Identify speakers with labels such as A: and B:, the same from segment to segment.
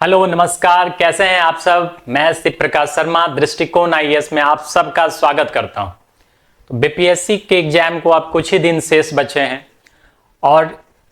A: Hello नमस्कार, कैसे हैं आप सब। मैं शिव प्रकाश शर्मा दृष्टिकोण आईएएस में आप सबका स्वागत करता हूं। तो बीपीएससी के एग्जाम को आप कुछ ही दिन शेष बचे हैं और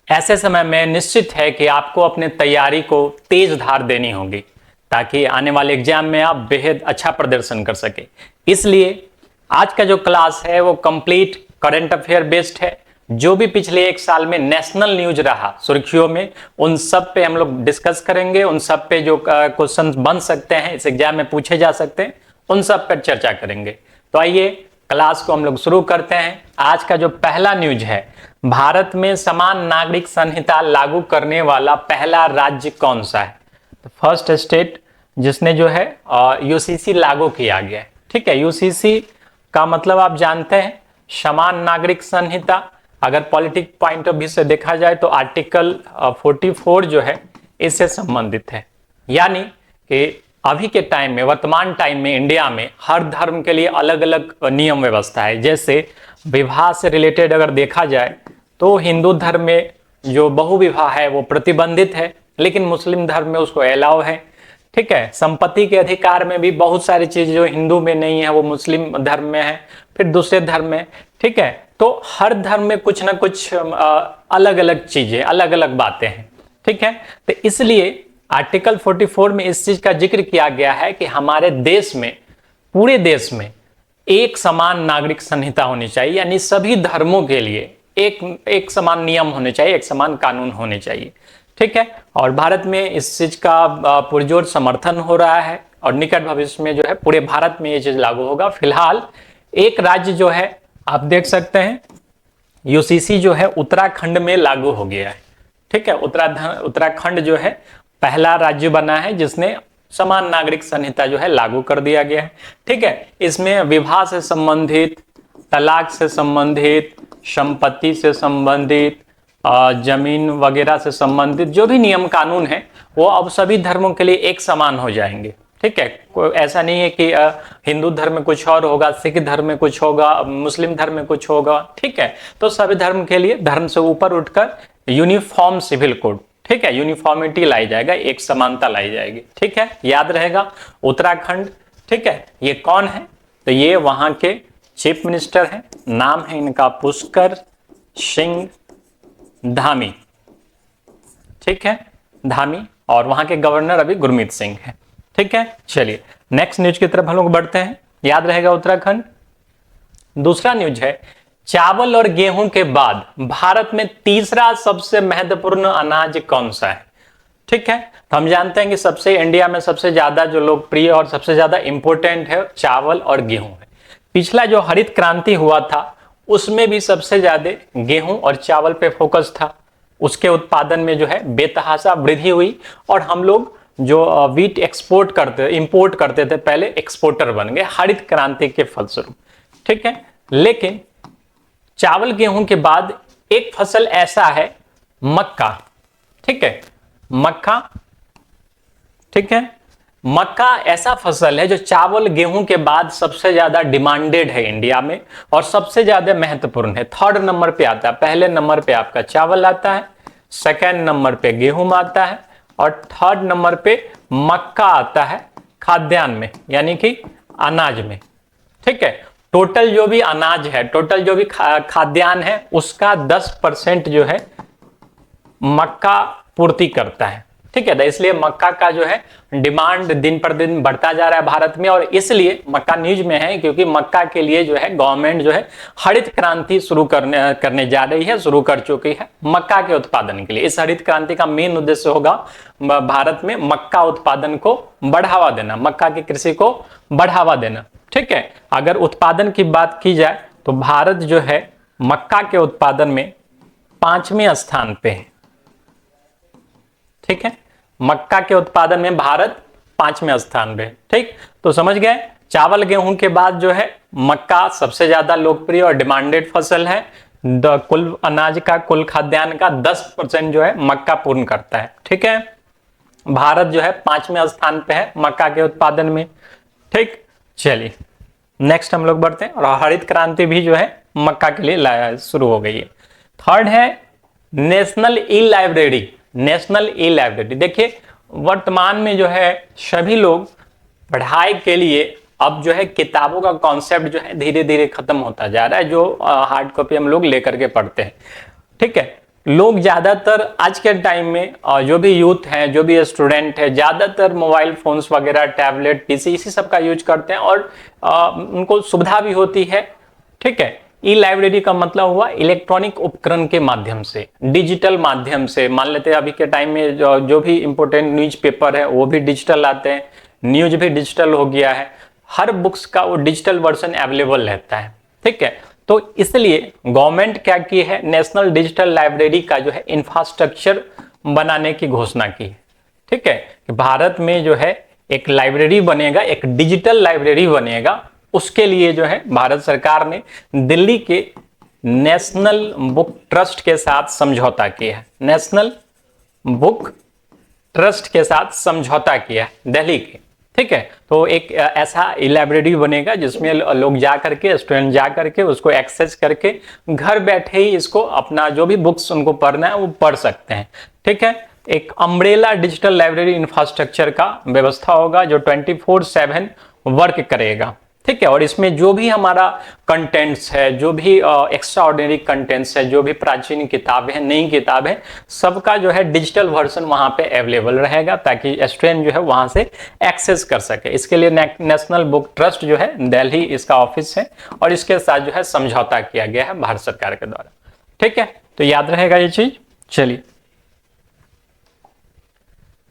A: ऐसे समय में निश्चित है कि आपको अपने तैयारी को तेज धार देनी होगी ताकि आने वाले एग्जाम में आप बेहद अच्छा प्रदर्शन कर सके। इसलिए आज का जो क्लास है वो कंप्लीट करंट अफेयर बेस्ड है। जो भी पिछले एक साल में नेशनल न्यूज रहा सुर्खियों में, उन सब पे हम लोग डिस्कस करेंगे। उन सब पे जो क्वेश्चन बन सकते हैं, इस एग्जाम में पूछे जा सकते हैं, उन सब पर चर्चा करेंगे। तो आइए क्लास को हम लोग शुरू करते हैं। आज का जो पहला न्यूज है, भारत में समान नागरिक संहिता लागू करने वाला पहला राज्य कौन सा है। तो फर्स्ट स्टेट जिसने जो है यूसीसी लागू किया गया है। ठीक है, यूसीसी का मतलब आप जानते हैं, समान नागरिक संहिता। अगर पॉलिटिक पॉइंट ऑफ व्यू से देखा जाए तो आर्टिकल 44 जो है इससे संबंधित है। यानी कि अभी के टाइम में, वर्तमान टाइम में इंडिया में हर धर्म के लिए अलग अलग नियम व्यवस्था है। जैसे विवाह से रिलेटेड अगर देखा जाए तो हिंदू धर्म में जो बहुविवाह है वो प्रतिबंधित है, लेकिन मुस्लिम धर्म में उसको अलाउ है। ठीक है, संपत्ति के अधिकार में भी बहुत सारी चीजें जो हिंदू में नहीं है वो मुस्लिम धर्म में है, फिर दूसरे धर्म में। ठीक है, तो हर धर्म में कुछ ना कुछ अलग अलग चीजें, अलग अलग बातें हैं। ठीक है, तो इसलिए आर्टिकल 44 में इस चीज का जिक्र किया गया है कि हमारे देश में, पूरे देश में एक समान नागरिक संहिता होनी चाहिए। यानी सभी धर्मों के लिए एक समान नियम होने चाहिए, एक समान कानून होने चाहिए। ठीक है, और भारत में इस चीज का पुरजोर समर्थन हो रहा है और निकट भविष्य में जो है पूरे भारत में ये चीज लागू होगा। फिलहाल एक राज्य जो है आप देख सकते हैं, यूसीसी जो है उत्तराखंड में लागू हो गया है। ठीक है, उत्तराखंड जो है पहला राज्य बना है जिसने समान नागरिक संहिता जो है लागू कर दिया गया है। ठीक है, इसमें विवाह से संबंधित, तलाक से संबंधित, संपत्ति से संबंधित, जमीन वगैरह से संबंधित जो भी नियम कानून है वो अब सभी धर्मों के लिए एक समान हो जाएंगे। ठीक है, कोई ऐसा नहीं है कि हिंदू धर्म में कुछ और होगा, सिख धर्म में कुछ होगा, मुस्लिम धर्म में कुछ होगा। ठीक है, तो सभी धर्म के लिए धर्म से ऊपर उठकर यूनिफॉर्म सिविल कोड, ठीक है, यूनिफॉर्मिटी लाई जाएगा, एक समानता लाई जाएगी। ठीक है, याद रहेगा उत्तराखंड। ठीक है, ये कौन है? तो ये वहां के चीफ मिनिस्टर हैं, नाम है इनका पुष्कर सिंह धामी। ठीक है, धामी, और वहां के गवर्नर अभी गुरमीत सिंह है। ठीक है, चलिए नेक्स्ट न्यूज की तरफ हम लोग बढ़ते हैं। याद रहेगा उत्तराखंड। दूसरा न्यूज है, चावल और गेहूं के बाद भारत में तीसरा सबसे महत्वपूर्ण अनाज कौन सा है। ठीक है, तो हम जानते हैं कि सबसे इंडिया में सबसे ज्यादा जो लोकप्रिय और सबसे ज्यादा इंपॉर्टेंट है चावल और गेहूं है। पिछला जो हरित क्रांति हुआ था उसमें भी सबसे ज्यादा गेहूं और चावल पे फोकस था। उसके उत्पादन में जो है बेतहाशा वृद्धि हुई और हम लोग जो वीट इंपोर्ट करते थे, पहले एक्सपोर्टर बन गए हरित क्रांति के फलस्वरूप। ठीक है, लेकिन चावल गेहूं के बाद एक फसल ऐसा है मक्का। ठीक है, मक्का। ठीक है, मक्का ऐसा फसल है जो चावल गेहूं के बाद सबसे ज्यादा डिमांडेड है इंडिया में और सबसे ज्यादा महत्वपूर्ण है। थर्ड नंबर पे आता है, पहले नंबर पे आपका चावल आता है, सेकेंड नंबर पे गेहूं आता है और थर्ड नंबर पे मक्का आता है खाद्यान्न में, यानी कि अनाज में। ठीक है, टोटल जो भी अनाज है, टोटल जो भी खाद्यान्न है उसका 10% जो है मक्का पूर्ति करता है। ठीक है, तो इसलिए मक्का का जो है डिमांड दिन पर दिन बढ़ता जा रहा है भारत में और इसलिए मक्का न्यूज में है क्योंकि मक्का के लिए जो है गवर्नमेंट जो है हरित क्रांति शुरू करने जा रही है, शुरू कर चुकी है मक्का के उत्पादन के लिए। इस हरित क्रांति का मेन उद्देश्य होगा भारत में मक्का उत्पादन को बढ़ावा देना, मक्का की कृषि को बढ़ावा देना। ठीक है, अगर उत्पादन की बात की जाए तो भारत जो है मक्का के उत्पादन में 5वें स्थान पे है। ठीक है, मक्का के उत्पादन में भारत 5वें स्थान पे। ठीक, तो समझ गए, चावल गेहूं के बाद जो है मक्का सबसे ज्यादा लोकप्रिय और डिमांडेड फसल है। कुल अनाज का, कुल खाद्यान्न का 10% जो है मक्का पूर्ण करता है। ठीक है, भारत जो है 5वें स्थान पे है मक्का के उत्पादन में। ठीक, चलिए नेक्स्ट हम लोग बढ़ते हैं और हरित क्रांति भी जो है मक्का के लिए शुरू हो गई है। थर्ड है national e library. National e library, देखिए वर्तमान में जो है सभी लोग पढ़ाई के लिए अब जो है किताबों का कॉन्सेप्ट जो है धीरे धीरे खत्म होता जा रहा है, जो हार्ड कॉपी हम लोग लेकर के पढ़ते हैं। ठीक है, लोग ज्यादातर आज के टाइम में जो भी यूथ हैं, जो भी स्टूडेंट है, ज्यादातर मोबाइल फोन्स वगैरह, टैबलेट, पीसी, इसी सब का यूज करते हैं और उनको सुविधा भी होती है। ठीक है, ई लाइब्रेरी का मतलब हुआ इलेक्ट्रॉनिक उपकरण के माध्यम से, डिजिटल माध्यम से। मान लेते हैं अभी के टाइम में जो भी इंपोर्टेंट न्यूज पेपर है वो भी डिजिटल आते हैं, न्यूज भी डिजिटल हो गया है, हर बुक्स का वो डिजिटल वर्जन अवेलेबल रहता है। ठीक है, तो इसलिए गवर्नमेंट क्या की है, नेशनल डिजिटल लाइब्रेरी का जो है इंफ्रास्ट्रक्चर बनाने की घोषणा की है। ठीक है, कि भारत में जो है एक लाइब्रेरी बनेगा, एक डिजिटल लाइब्रेरी बनेगा। उसके लिए जो है भारत सरकार ने दिल्ली के नेशनल बुक ट्रस्ट के साथ समझौता किया है, नेशनल बुक ट्रस्ट के साथ समझौता किया है दिल्ली के। ठीक है, तो एक ऐसा लाइब्रेरी बनेगा जिसमें लोग जा करके, स्टूडेंट जा करके उसको एक्सेस करके घर बैठे ही इसको अपना जो भी बुक्स उनको पढ़ना है वो पढ़ सकते हैं। ठीक है, एक अम्ब्रेला डिजिटल लाइब्रेरी इंफ्रास्ट्रक्चर का व्यवस्था होगा जो 24/7 वर्क करेगा। ठीक है, और इसमें जो भी हमारा कंटेंट्स है, जो भी एक्स्ट्रा ऑर्डिनरी कंटेंट्स है, जो भी प्राचीन किताबें हैं, नई किताबें, सबका जो है डिजिटल वर्जन वहां पे अवेलेबल रहेगा ताकि स्टूडेंट जो है वहां से एक्सेस कर सके। इसके लिए नेशनल बुक ट्रस्ट जो है दिल्ली इसका ऑफिस है और इसके साथ जो है समझौता किया गया है भारत सरकार के द्वारा। ठीक है, तो याद रहेगा ये चीज। चलिए,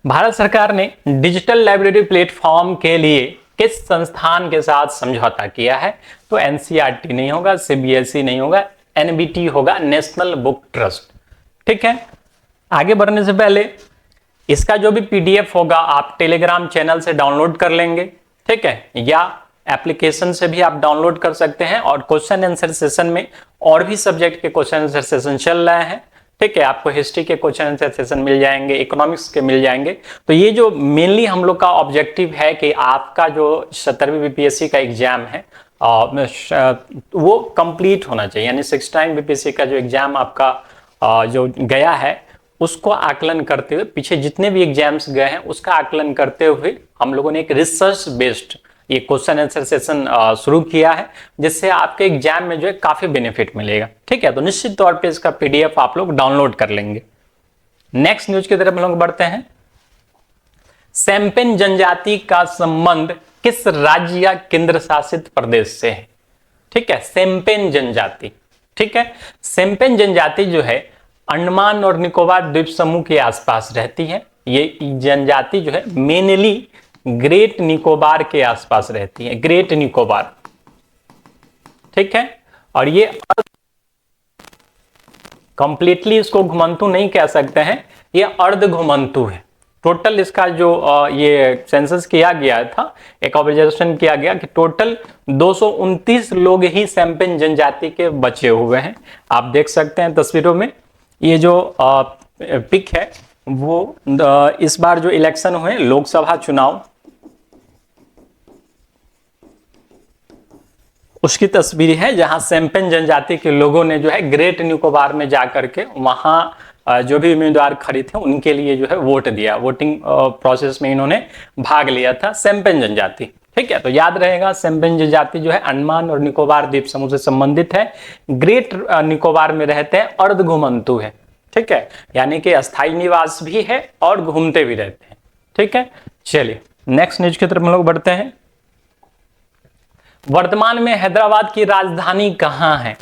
A: भारत सरकार ने डिजिटल लाइब्रेरी प्लेटफॉर्म के लिए किस संस्थान के साथ समझौता किया है? तो एनसीईआरटी नहीं होगा, सीबीएसई नहीं होगा, एनबीटी होगा, नेशनल बुक ट्रस्ट। ठीक है, आगे बढ़ने से पहले इसका जो भी पीडीएफ होगा आप टेलीग्राम चैनल से डाउनलोड कर लेंगे। ठीक है, या एप्लीकेशन से भी आप डाउनलोड कर सकते हैं। और क्वेश्चन आंसर सेशन में और भी सब्जेक्ट के क्वेश्चन आंसर सेशन चल रहे हैं। ठीक है, आपको हिस्ट्री के क्वेश्चन आंसर सेशन मिल जाएंगे, इकोनॉमिक्स के मिल जाएंगे। तो ये जो मेनली हम लोग का ऑब्जेक्टिव है कि आपका जो 17वीं बीपीएससी का एग्जाम है वो कंप्लीट होना चाहिए, यानी 6 टाइम बीपीएससी का जो एग्जाम आपका जो गया है उसको आकलन करते हुए, पीछे जितने भी एग्जाम्स गए हैं उसका आकलन करते हुए हम लोगों ने एक रिसर्च बेस्ड ये क्वेश्चन आंसर सेशन शुरू किया है, जिससे आपके एग्जाम में जो है काफी बेनिफिट मिलेगा। ठीक है, तो निश्चित तौर पे इसका पीडीएफ आप लोग डाउनलोड कर लेंगे। नेक्स्ट न्यूज की तरफ हम लोग बढ़ते हैं। सेम्पेन जनजाति का संबंध किस राज्य या केंद्र शासित प्रदेश से है? ठीक है, सेम्पेन जनजाति। ठीक है, सेम्पेन जनजाति जो है अंडमान और निकोबार द्वीप समूह के आसपास रहती है। ये जनजाति जो है मेनली ग्रेट निकोबार के आसपास रहती है, ग्रेट निकोबार। ठीक है, और ये कंप्लीटली इसको घुमंतु नहीं कह सकते हैं, ये अर्ध घुमंतु है। टोटल इसका जो ये सेंसस किया गया था, एक ऑब्जर्वेशन किया गया कि टोटल 229 लोग ही सेम्पेन जनजाति के बचे हुए हैं। आप देख सकते हैं तस्वीरों में, ये जो पिक है वो इस बार जो इलेक्शन हुए लोकसभा चुनाव उसकी तस्वीर है, जहां सेम्पेन जनजाति के लोगों ने जो है ग्रेट निकोबार में जाकर के वहां जो भी उम्मीदवार खड़े थे उनके लिए जो है वोट दिया, वोटिंग प्रोसेस में इन्होंने भाग लिया था, सेम्पेन जनजाति। ठीक है, तो याद रहेगा सेम्पेन जनजाति जो है अंडमान और निकोबार द्वीप समूह से संबंधित है, ग्रेट निकोबार में रहते हैं, अर्ध घुमंतु है। ठीक है, यानी कि अस्थायी निवास भी है और घूमते भी रहते हैं। ठीक है, चलिए नेक्स्ट न्यूज की तरफ हम लोग बढ़ते हैं। वर्तमान में हैदराबाद की राजधानी कहां है?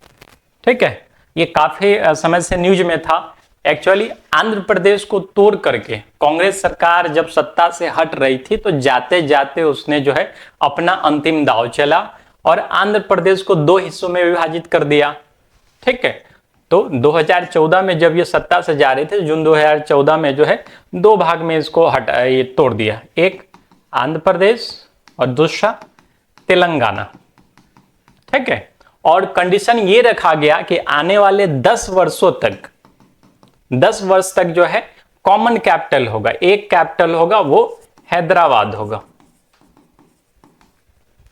A: ठीक है, ये काफी समय से न्यूज में था। एक्चुअली आंध्र प्रदेश को तोड़ करके कांग्रेस सरकार जब सत्ता से हट रही थी तो जाते जाते उसने जो है अपना अंतिम दांव चला और आंध्र प्रदेश को 2 हिस्सों में विभाजित कर दिया। ठीक है, तो 2014 में जब ये सत्ता से जा रहे थे, जून 2014 में जो है 2 भाग में इसको ये तोड़ दिया, एक आंध्र प्रदेश और दूसरा तेलंगाना। ठीक है, और कंडीशन ये रखा गया कि आने वाले 10 वर्षों तक, 10 वर्ष तक जो है कॉमन कैपिटल होगा, एक कैपिटल होगा, वो हैदराबाद होगा।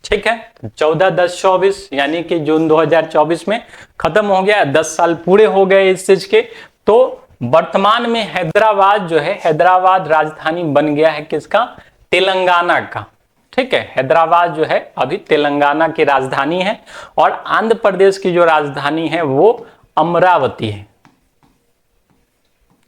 A: ठीक है, 14-10-24 यानी कि जून 2024 में खत्म हो गया, 10 साल पूरे हो गए इस चीज के। तो वर्तमान में हैदराबाद जो है, हैदराबाद राजधानी बन गया है किसका? तेलंगाना का। ठीक है, हैदराबाद जो है अभी तेलंगाना की राजधानी है और आंध्र प्रदेश की जो राजधानी है वो अमरावती है।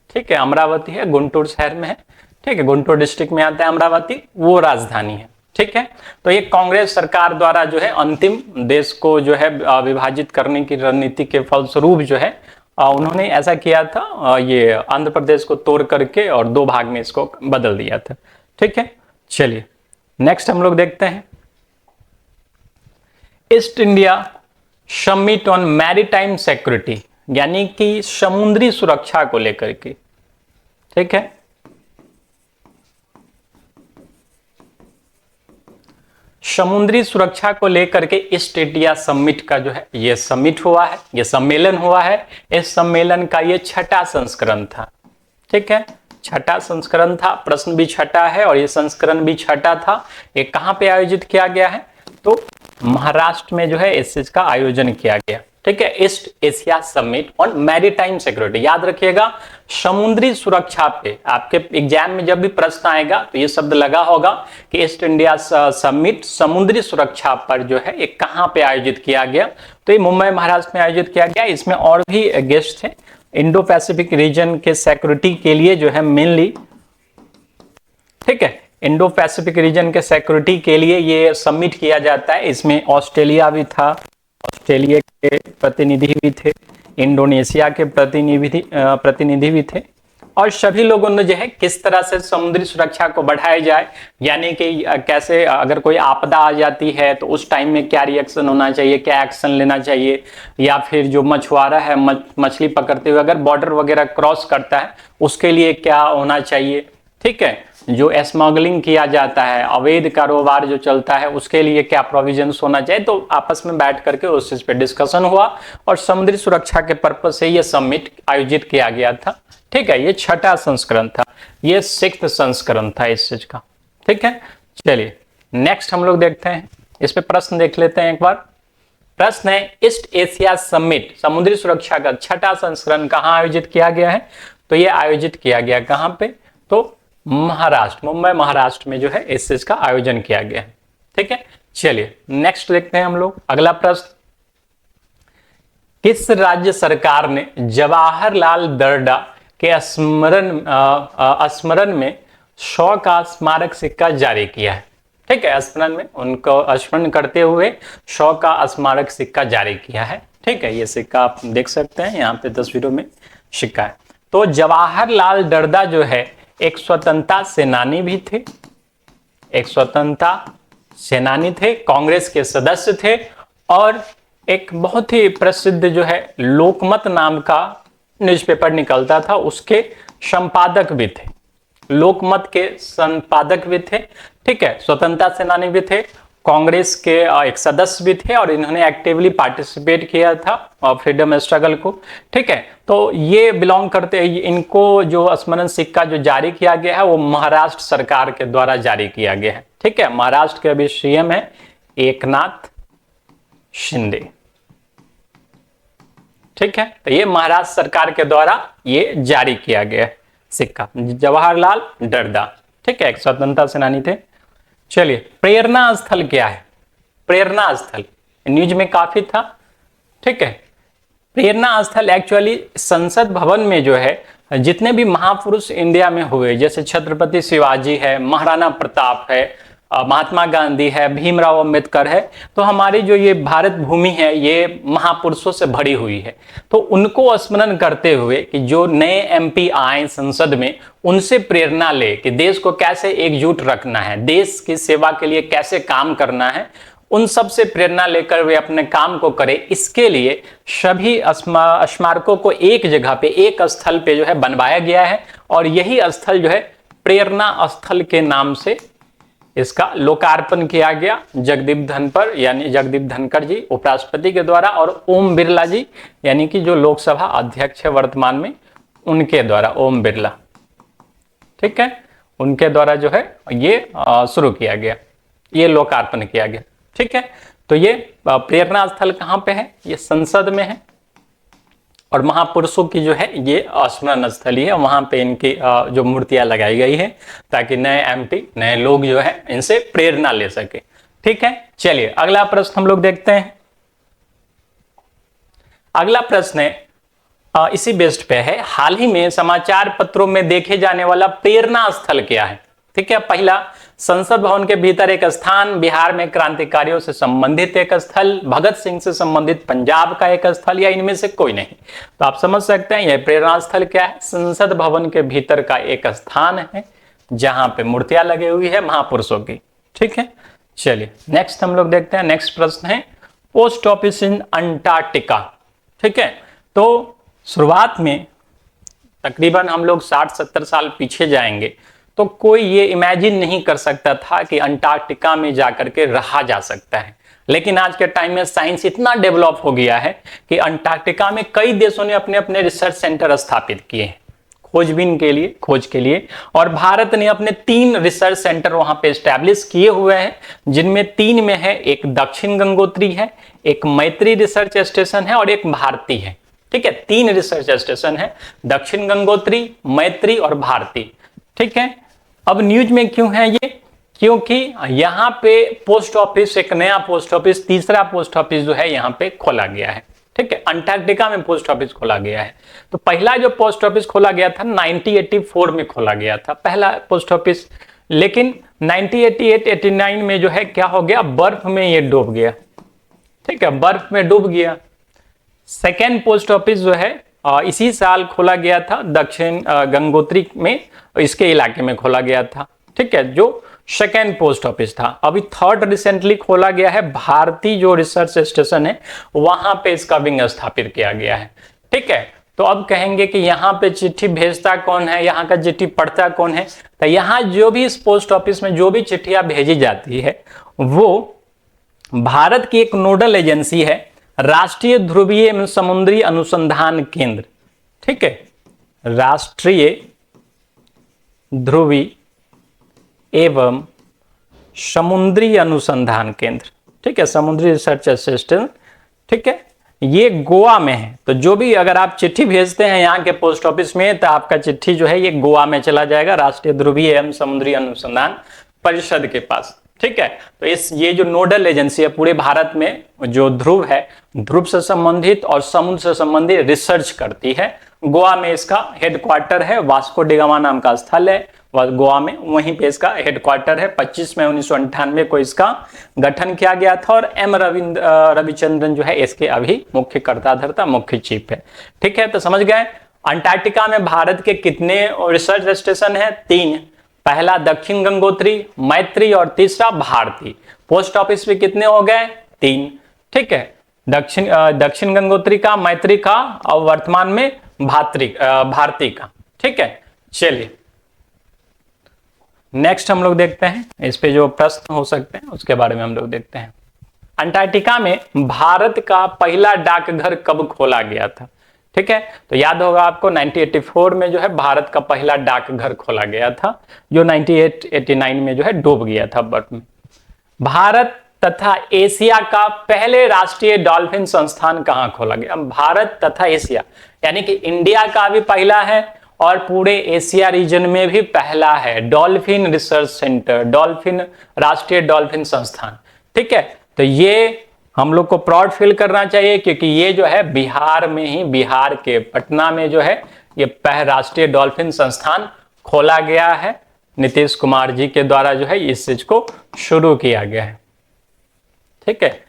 A: ठीक है, अमरावती है, गुंटूर शहर में है। ठीक है, गुंटूर डिस्ट्रिक्ट में आता है अमरावती, वो राजधानी है। ठीक है, तो ये कांग्रेस सरकार द्वारा जो है अंतिम देश को जो है विभाजित करने की रणनीति के फलस्वरूप जो है उन्होंने ऐसा किया था, ये आंध्र प्रदेश को तोड़ करके और दो भाग में इसको बदल दिया था। ठीक है, चलिए नेक्स्ट हम लोग देखते हैं east India summit on maritime security, यानी कि समुद्री सुरक्षा को लेकर के। ठीक है, समुद्री सुरक्षा को लेकर के ईस्ट इंडिया समिट का जो है ये समिट हुआ है, ये सम्मेलन हुआ है। इस सम्मेलन का ये छठा संस्करण था। ठीक है, छठा संस्करण था, प्रश्न भी छठा है और ये संस्करण भी छठा था। ये कहां पे आयोजित किया गया है? तो महाराष्ट्र में जो है इस चीज का आयोजन किया गया। ठीक है, east Asia summit on maritime security. याद रखिएगा, समुद्री सुरक्षा पे आपके एग्जाम में जब भी प्रश्न आएगा तो ये शब्द लगा होगा कि ईस्ट इंडिया समिट समुद्री सुरक्षा पर जो है ये कहां पे आयोजित किया गया? तो ये मुंबई महाराष्ट्र में आयोजित किया गया। इसमें और भी गेस्ट थे। इंडो पैसिफिक रीजन के सिक्योरिटी के लिए जो है मेनली, ठीक है, इंडो पैसिफिक रीजन के सिक्योरिटी के लिए ये सबमिट किया जाता है। इसमें ऑस्ट्रेलिया भी था, ऑस्ट्रेलिया के प्रतिनिधि भी थे, इंडोनेशिया के प्रतिनिधि भी थे और सभी लोगों ने जो है किस तरह से समुद्री सुरक्षा को बढ़ाया जाए, यानी कि कैसे अगर कोई आपदा आ जाती है तो उस टाइम में क्या रिएक्शन होना चाहिए, क्या एक्शन लेना चाहिए, या फिर जो मछुआरा है मछली पकड़ते हुए अगर बॉर्डर वगैरह क्रॉस करता है उसके लिए क्या होना चाहिए। ठीक है, जो स्मगलिंग किया जाता है, अवैध कारोबार जो चलता है उसके लिए क्या प्रोविजंस होना चाहिए। तो आपस में बैठ करके उस चीज पे डिस्कशन हुआ और समुद्री सुरक्षा के पर्पज से ये समिट आयोजित किया गया था। ठीक है, ये छठा संस्करण था, ये सिक्स्थ संस्करण था इस चीज का। ठीक है, चलिए नेक्स्ट हम लोग देखते हैं, इस पे प्रश्न देख लेते हैं एक बार। प्रश्न है ईस्ट एशिया समिट समुद्री सुरक्षा का छठा संस्करण कहां आयोजित किया गया है? तो ये आयोजित किया गया कहां पे? तो महाराष्ट्र, मुंबई महाराष्ट्र में जो है इस चीज का आयोजन किया गया है। ठीक है, चलिए नेक्स्ट देखते हैं हम लोग अगला प्रश्न। किस राज्य सरकार ने जवाहरलाल दर्डा के स्मरण में 100 का स्मारक सिक्का जारी किया है? ठीक है, स्मरण में उनको स्मरण करते हुए 100 का स्मारक सिक्का जारी किया है। ठीक है, ये सिक्का आप देख सकते हैं यहाँ पे तस्वीरों में सिक्का है। तो जवाहरलाल दर्डा जो है एक स्वतंत्रता सेनानी भी थे, एक स्वतंत्रता सेनानी थे, कांग्रेस के सदस्य थे और एक बहुत ही प्रसिद्ध जो है लोकमत नाम का न्यूज़पेपर निकलता था उसके संपादक भी थे, लोकमत के संपादक भी थे। ठीक है, स्वतंत्रता सेनानी भी थे, कांग्रेस के एक सदस्य भी थे और इन्होंने एक्टिवली पार्टिसिपेट किया था फ्रीडम स्ट्रगल को। ठीक है, तो ये बिलोंग करते, इनको जो स्मरण सिक्का जो जारी किया गया है वो महाराष्ट्र सरकार के द्वारा जारी किया गया है। ठीक है, महाराष्ट्र के अभी सीएम है एकनाथ शिंदे। ठीक है, तो ये महाराष्ट्र सरकार के द्वारा ये जारी किया गया है सिक्का, जवाहरलाल दर्डा। ठीक है, एक स्वतंत्रता सेनानी थे। चलिए, प्रेरणा स्थल क्या है? प्रेरणा स्थल न्यूज में काफी था। ठीक है, प्रेरणा स्थल एक्चुअली संसद भवन में जो है जितने भी महापुरुष इंडिया में हुए, जैसे छत्रपति शिवाजी है, महाराणा प्रताप है, महात्मा गांधी है, भीमराव अंबेडकर है, तो हमारी जो ये भारत भूमि है ये महापुरुषों से भरी हुई है। तो उनको स्मरण करते हुए कि जो नए एमपी आए संसद में, उनसे प्रेरणा ले कि देश को कैसे एकजुट रखना है, देश की सेवा के लिए कैसे काम करना है, उन सब से प्रेरणा लेकर वे अपने काम को करें। इसके लिए सभी स्मारकों को एक जगह पे, एक स्थल पे जो है बनवाया गया है और यही स्थल जो है प्रेरणा स्थल के नाम से इसका लोकार्पण किया गया जगदीप धनखड़ यानी जगदीप धनखड़ जी उपराष्ट्रपति के द्वारा और ओम बिरला जी यानी कि जो लोकसभा अध्यक्ष है वर्तमान में, उनके द्वारा, ओम बिरला। ठीक है, उनके द्वारा जो है ये शुरू किया गया, ये लोकार्पण किया गया। ठीक है, तो ये प्रेरणा स्थल कहां पे है? ये संसद में है। और महापुरुषों की जो है ये स्मरण स्थली है, वहां पे इनकी जो मूर्तियां लगाई गई है ताकि नए एमपी नए लोग जो है इनसे प्रेरणा ले सके। ठीक है, चलिए अगला प्रश्न हम लोग देखते हैं। अगला प्रश्न है इसी बेस्ड पे है, हाल ही में समाचार पत्रों में देखे जाने वाला प्रेरणा स्थल क्या है। ठीक है, पहला संसद भवन के भीतर एक स्थान, बिहार में क्रांतिकारियों से संबंधित एक स्थल, भगत सिंह से संबंधित पंजाब का एक स्थल, या इनमें से कोई नहीं। तो आप समझ सकते हैं यह प्रेरणा स्थल क्या है, संसद भवन के भीतर का एक स्थान है जहां पे मूर्तियां लगी हुई है महापुरुषों की। ठीक है, चलिए नेक्स्ट हम लोग देखते हैं। नेक्स्ट प्रश्न है पोस्ट ऑफिस इन अंटार्कटिका। ठीक है, तो शुरुआत में तकरीबन हम लोग 60-70 साल पीछे जाएंगे तो कोई ये इमेजिन नहीं कर सकता था कि अंटार्कटिका में जाकर के रहा जा सकता है। लेकिन आज के टाइम में साइंस इतना डेवलप हो गया है कि अंटार्कटिका में कई देशों ने अपने अपने रिसर्च सेंटर स्थापित किए हैं खोजबीन के लिए, खोज के लिए। और भारत ने अपने 3 रिसर्च सेंटर वहां पे एस्टैब्लिश किए हुए हैं, जिनमें 3 में है, एक दक्षिण गंगोत्री है, एक मैत्री रिसर्च स्टेशन है और एक भारती है। ठीक है, 3 रिसर्च स्टेशन है, दक्षिण गंगोत्री, मैत्री और भारती। ठीक है, अब न्यूज में क्यों है ये, क्योंकि यहाँ पे पोस्ट ऑफिस, एक नया पोस्ट ऑफिस, तीसरा पोस्ट ऑफिस जो है यहाँ पे खोला गया है। ठीक है, अंटार्कटिका में पोस्ट ऑफिस खोला गया है। तो पहला जो पोस्ट ऑफिस खोला गया था 1984 में खोला गया था पहला पोस्ट ऑफिस, लेकिन 1988-89 में जो है क्या हो गया, बर्फ में ये डूब गया। ठीक है, बर्फ में डूब गया। सेकेंड पोस्ट ऑफिस जो है इसी साल खोला गया था, दक्षिण गंगोत्री में, इसके इलाके में खोला गया था। ठीक है, जो सेकेंड पोस्ट ऑफिस था। अभी थर्ड रिसेंटली खोला गया है, भारती जो रिसर्च स्टेशन है वहां पे इसका विंग स्थापित किया गया है। ठीक है, तो अब कहेंगे कि यहाँ पे चिट्ठी भेजता कौन है, यहाँ का चिट्ठी पढ़ता कौन है। तो यहाँ जो भी इस पोस्ट ऑफिस में जो भी चिट्ठियां भेजी जाती है वो भारत की एक नोडल एजेंसी है, राष्ट्रीय ध्रुवीय एवं समुद्री अनुसंधान केंद्र। ठीक है, राष्ट्रीय ध्रुवी एवं समुद्री अनुसंधान केंद्र। ठीक है, समुद्री रिसर्च स्टेशन। ठीक है, ये गोवा में है। तो जो भी अगर आप चिट्ठी भेजते हैं यहाँ के पोस्ट ऑफिस में तो आपका चिट्ठी जो है ये गोवा में चला जाएगा, राष्ट्रीय ध्रुवीय एवं समुद्री अनुसंधान परिषद के पास। ठीक है, तो ये जो नोडल एजेंसी है पूरे भारत में जो ध्रुव है, ध्रुव से संबंधित और समुद्र से संबंधित रिसर्च करती है। गोवा में इसका हेडक्वार्टर है, वास्को डिगामा नाम का स्थल है गोवा में, वहीं पे इसका हेडक्वार्टर है। 25 मई 1998 को इसका गठन किया गया था और एम रविचंद्रन जो है इसके अभी मुख्य कर्ताधर्ता, मुख्य चीफ है। ठीक है, तो समझ गए अंटार्कटिका में भारत के कितने रिसर्च स्टेशन है, 3। पहला दक्षिण गंगोत्री, मैत्री और तीसरा भारती। पोस्ट ऑफिस भी कितने हो गए, 3। ठीक है, दक्षिण गंगोत्री का, मैत्री का और वर्तमान में भारती का। ठीक है, चलिए नेक्स्ट हम लोग देखते हैं, इस पे जो प्रश्न हो सकते हैं उसके बारे में हम लोग देखते हैं। अंटार्कटिका में भारत का पहला डाकघर कब खोला गया था। ठीक है, तो याद होगा आपको 1984 में जो है भारत का पहला डाकघर खोला गया था, जो 1989 में जो है डूब गया था बर्फ में। भारत तथा एशिया का पहले राष्ट्रीय डॉल्फिन संस्थान कहां खोला गया। भारत तथा एशिया यानी कि इंडिया का भी पहला है और पूरे एशिया रीजन में भी पहला है डॉल्फिन रिसर्च सेंटर, डॉल्फिन राष्ट्रीय डॉल्फिन संस्थान। ठीक है, तो ये हम लोग को प्राउड फील करना चाहिए क्योंकि ये जो है बिहार में ही, बिहार के पटना में जो है ये राष्ट्रीय डॉल्फिन संस्थान खोला गया है। नीतीश कुमार जी के द्वारा जो है इस चीज को शुरू किया गया है। ठीक है,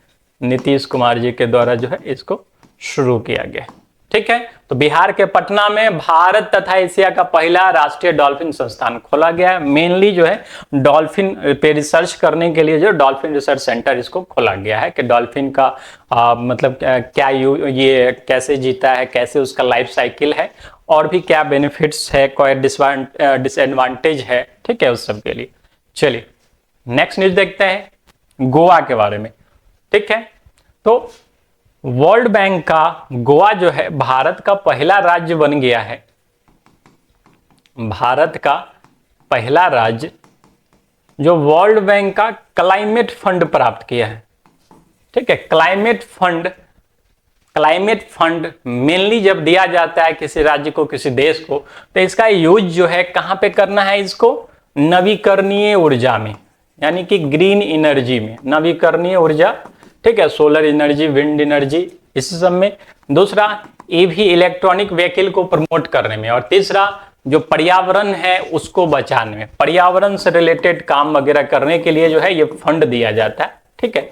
A: नीतीश कुमार जी के द्वारा जो है इसको शुरू किया गया है। ठीक है, तो बिहार के पटना में भारत तथा एशिया का पहला राष्ट्रीय डॉल्फिन संस्थान खोला गया है। मेनली जो है डॉल्फिन पे रिसर्च करने के लिए जो डॉल्फिन रिसर्च सेंटर इसको खोला गया है कि डॉल्फिन का मतलब क्या ये कैसे जीता है, कैसे उसका लाइफ साइकिल है और भी क्या बेनिफिट्स है, कोई डिसएडवांटेज है। ठीक है, उस सब के लिए। चलिए नेक्स्ट न्यूज देखते हैं गोवा के बारे में। ठीक है, तो वर्ल्ड बैंक का गोवा जो है भारत का पहला राज्य बन गया है। भारत का पहला राज्य जो वर्ल्ड बैंक का क्लाइमेट फंड प्राप्त किया है। ठीक है, climate fund climate fund mainly जब दिया जाता है किसी राज्य को, किसी देश को, तो इसका यूज जो है कहाँ पे करना है, इसको नवीकरणीय ऊर्जा में, यानी कि ग्रीन एनर्जी में, नवीकरणीय ऊर्जा, ठीक है, सोलर एनर्जी, विंड एनर्जी, इस सब में। दूसरा ईवी इलेक्ट्रॉनिक व्हीकल को प्रमोट करने में, और तीसरा जो पर्यावरण है उसको बचाने में, पर्यावरण से रिलेटेड काम वगैरह करने के लिए जो है ये फंड दिया जाता है। ठीक है,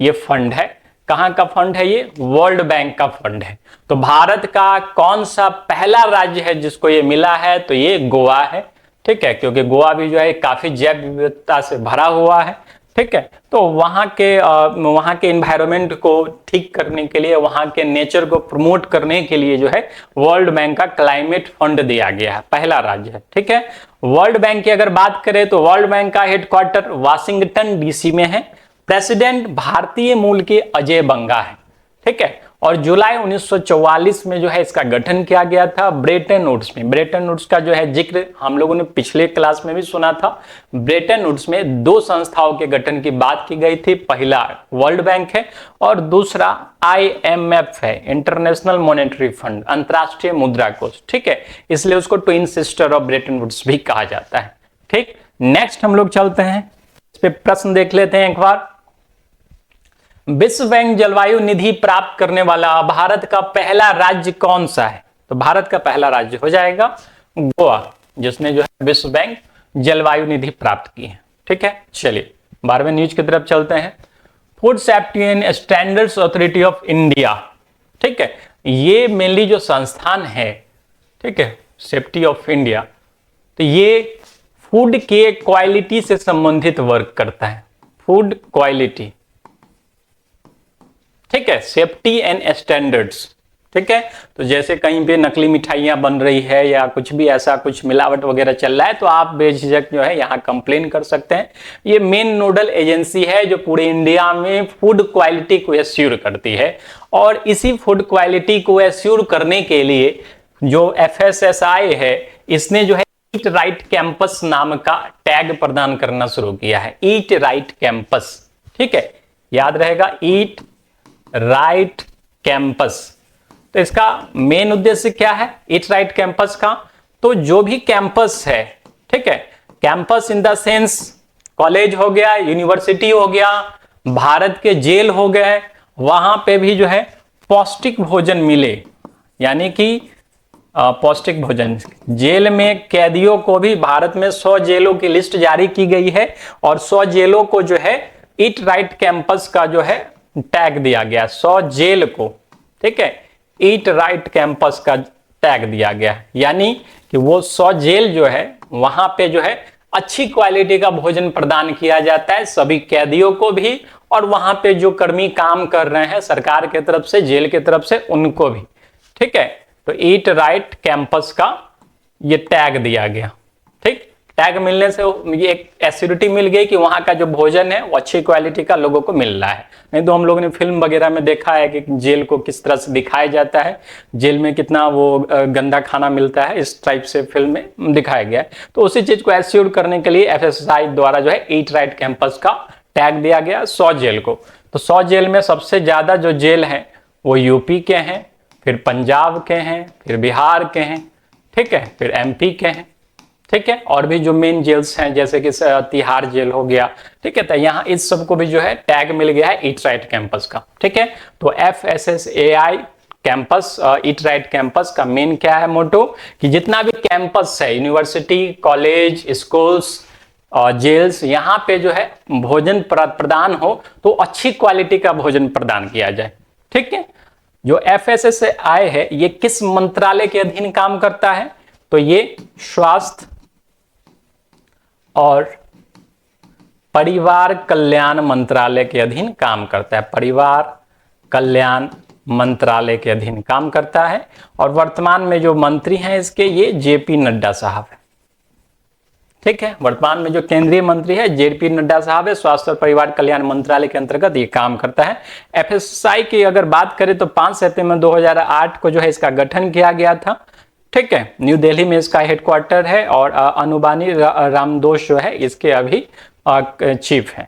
A: ये फंड है, कहाँ का फंड है, ये वर्ल्ड बैंक का फंड है। तो भारत का कौन सा पहला राज्य है जिसको ये मिला है, तो ये गोवा है। ठीक है, क्योंकि गोवा भी जो है काफी जैव विविधता से भरा हुआ है। ठीक है, तो वहाँ के इन्वायरमेंट को ठीक करने के लिए, वहाँ के नेचर को प्रमोट करने के लिए जो है वर्ल्ड बैंक का क्लाइमेट फंड दिया गया है, पहला राज्य है। ठीक है, वर्ल्ड बैंक की अगर बात करें तो वर्ल्ड बैंक का हेडक्वार्टर वाशिंगटन डीसी में है। प्रेसिडेंट भारतीय मूल के अजय बंगा है। ठीक है, और जुलाई 1944 में जो है इसका गठन किया गया था ब्रेटन वुड्स में। ब्रेटन वुड्स का जो है जिक्र हम लोगों ने पिछले क्लास में भी सुना था। ब्रेटन वुड्स में दो संस्थाओं के गठन की बात की गई थी, पहला वर्ल्ड बैंक है और दूसरा IMF है, इंटरनेशनल मॉनेटरी फंड, अंतरराष्ट्रीय मुद्रा कोष। ठीक है, इसलिए उसको twin sister of Bretton Woods भी कहा जाता है। ठीक, नेक्स्ट हम लोग चलते हैं, इस पे प्रश्न देख लेते हैं एक बार। विश्व बैंक जलवायु निधि प्राप्त करने वाला भारत का पहला राज्य कौन सा है, तो भारत का पहला राज्य हो जाएगा गोवा, जिसने जो है विश्व बैंक जलवायु निधि प्राप्त की है। ठीक है, चलिए 12वें न्यूज की तरफ चलते हैं। Food safety and standards authority of India, ठीक है, ये मेनली जो संस्थान है, ठीक है, सेफ्टी ऑफ इंडिया, तो ये फूड के क्वालिटी से संबंधित वर्क करता है, फूड क्वालिटी। ठीक है, सेफ्टी एंड स्टैंडर्ड्स। ठीक है, तो जैसे कहीं पे नकली मिठाइयां बन रही है या कुछ भी ऐसा कुछ मिलावट वगैरह चल रहा है, तो आप बेझिझक जो है यहाँ कंप्लेन कर सकते हैं। ये मेन नोडल एजेंसी है जो पूरे इंडिया में फूड क्वालिटी को एश्योर करती है, और इसी फूड क्वालिटी को एश्योर करने के लिए जो FSSAI है, इसने जो है ईट राइट कैंपस नाम का टैग प्रदान करना शुरू किया है, ईट राइट कैंपस। ठीक है, याद रहेगा, ईट राइट कैंपस। तो इसका मेन उद्देश्य क्या है ईट राइट कैंपस का, तो जो भी कैंपस है, ठीक है, campus in the sense college हो गया, यूनिवर्सिटी हो गया, भारत के जेल हो गए, वहां पे भी जो है पौष्टिक भोजन मिले, यानी कि पौष्टिक भोजन। जेल में कैदियों को भी भारत में 100 जेलों की लिस्ट जारी की गई है, और 100 जेलों को जो है ईट राइट कैंपस का जो है टैग दिया गया, 100 जेल को, ठीक है, ईट राइट कैंपस का टैग दिया गया, यानी कि वो 100 जेल जो है वहां पे जो है अच्छी क्वालिटी का भोजन प्रदान किया जाता है सभी कैदियों को भी, और वहां पे जो कर्मी काम कर रहे हैं सरकार की तरफ से, जेल की तरफ से, उनको भी। ठीक है, तो ईट राइट कैंपस का ये टैग दिया गया। ठीक, टैग मिलने से ये एक एश्योरिटी मिल गई कि वहां का जो भोजन है वो अच्छी क्वालिटी का लोगों को मिल रहा है। नहीं तो हम लोगों ने फिल्म वगैरह में देखा है कि जेल को किस तरह से दिखाया जाता है, जेल में कितना वो गंदा खाना मिलता है, इस टाइप से फिल्म में दिखाया गया है। तो उसी चीज को एश्योर करने के लिए FSSAI द्वारा जो है ईट राइट कैंपस का टैग दिया गया 100 जेल को। तो 100 जेल में सबसे ज्यादा जो जेल है वो यूपी के हैं, फिर पंजाब के हैं, फिर बिहार के हैं, ठीक है, फिर MP के हैं। ठीक है, और भी जो मेन जेल्स हैं जैसे कि तिहाड़ जेल हो गया। ठीक है, तो यहाँ इस सबको भी जो है टैग मिल गया है ईट राइट कैंपस का। ठीक है, तो FSSAI campus, eat right campus का मेन क्या है मोटो, कि जितना भी कैंपस है, यूनिवर्सिटी, कॉलेज, स्कूल्स, जेल्स, यहाँ पे जो है भोजन प्रदान हो तो अच्छी क्वालिटी का भोजन प्रदान किया जाए। ठीक है, जो FSSAI है ये किस मंत्रालय के अधीन काम करता है, तो ये स्वास्थ्य और परिवार कल्याण मंत्रालय के अधीन काम करता है, परिवार कल्याण मंत्रालय के अधीन काम करता है, और वर्तमान में जो मंत्री हैं इसके ये JP नड्डा साहब है। ठीक है, वर्तमान में जो केंद्रीय मंत्री है JP नड्डा साहब है, स्वास्थ्य और परिवार कल्याण मंत्रालय के अंतर्गत ये काम करता है। FSSAI की अगर बात करें तो 5 सितंबर 2008 को जो है इसका गठन किया गया था। ठीक है, न्यू दिल्ली में इसका हेडक्वार्टर है, और अनुबानी रामदोष जो है इसके अभी चीफ हैं।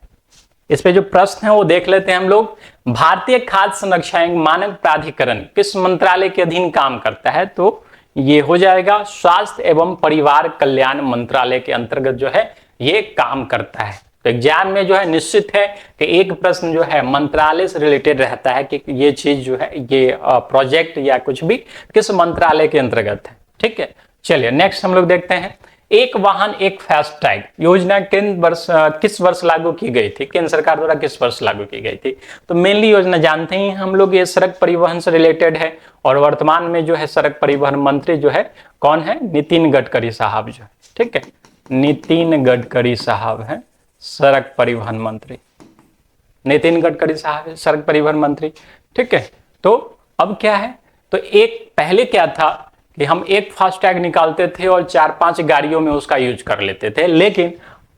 A: इस पे जो प्रश्न है वो देख लेते हैं हम लोग। भारतीय खाद्य संरक्षण एवं मानक प्राधिकरण किस मंत्रालय के अधीन काम करता है? तो ये हो जाएगा स्वास्थ्य एवं परिवार कल्याण मंत्रालय के अंतर्गत जो है ये काम करता है। तो एग्जाम में जो है निश्चित है कि एक प्रश्न जो है मंत्रालय से रिलेटेड रहता है कि ये चीज जो है ये प्रोजेक्ट या कुछ भी किस मंत्रालय के अंतर्गत है। ठीक है, चलिए नेक्स्ट हम लोग देखते हैं। एक वाहन एक फास्टैग योजना किस वर्ष लागू की गई थी? केंद्र सरकार द्वारा किस वर्ष लागू की गई थी? तो मेनली योजना जानते ही हम लोग, ये सड़क परिवहन से रिलेटेड है और वर्तमान में जो है सड़क परिवहन मंत्री जो है कौन है? नितिन गडकरी साहब जो है। ठीक है, नितिन गडकरी साहब है सड़क परिवहन मंत्री। नितिन गडकरी साहब है सड़क परिवहन मंत्री। ठीक है, तो अब क्या है? तो एक पहले क्या था कि हम एक फास्टैग निकालते थे और 4-5 गाड़ियों में उसका यूज कर लेते थे, लेकिन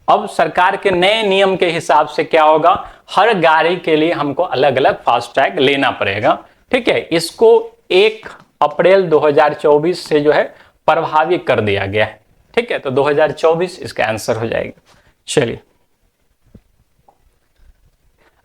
A: अब सरकार के नए नियम के हिसाब से क्या होगा? हर गाड़ी के लिए हमको अलग अलग फास्टैग लेना पड़ेगा। ठीक है, इसको 1 अप्रैल 2024 से जो है प्रभावी कर दिया गया है। ठीक है, तो 2024 इसका आंसर हो जाएगा। चलिए,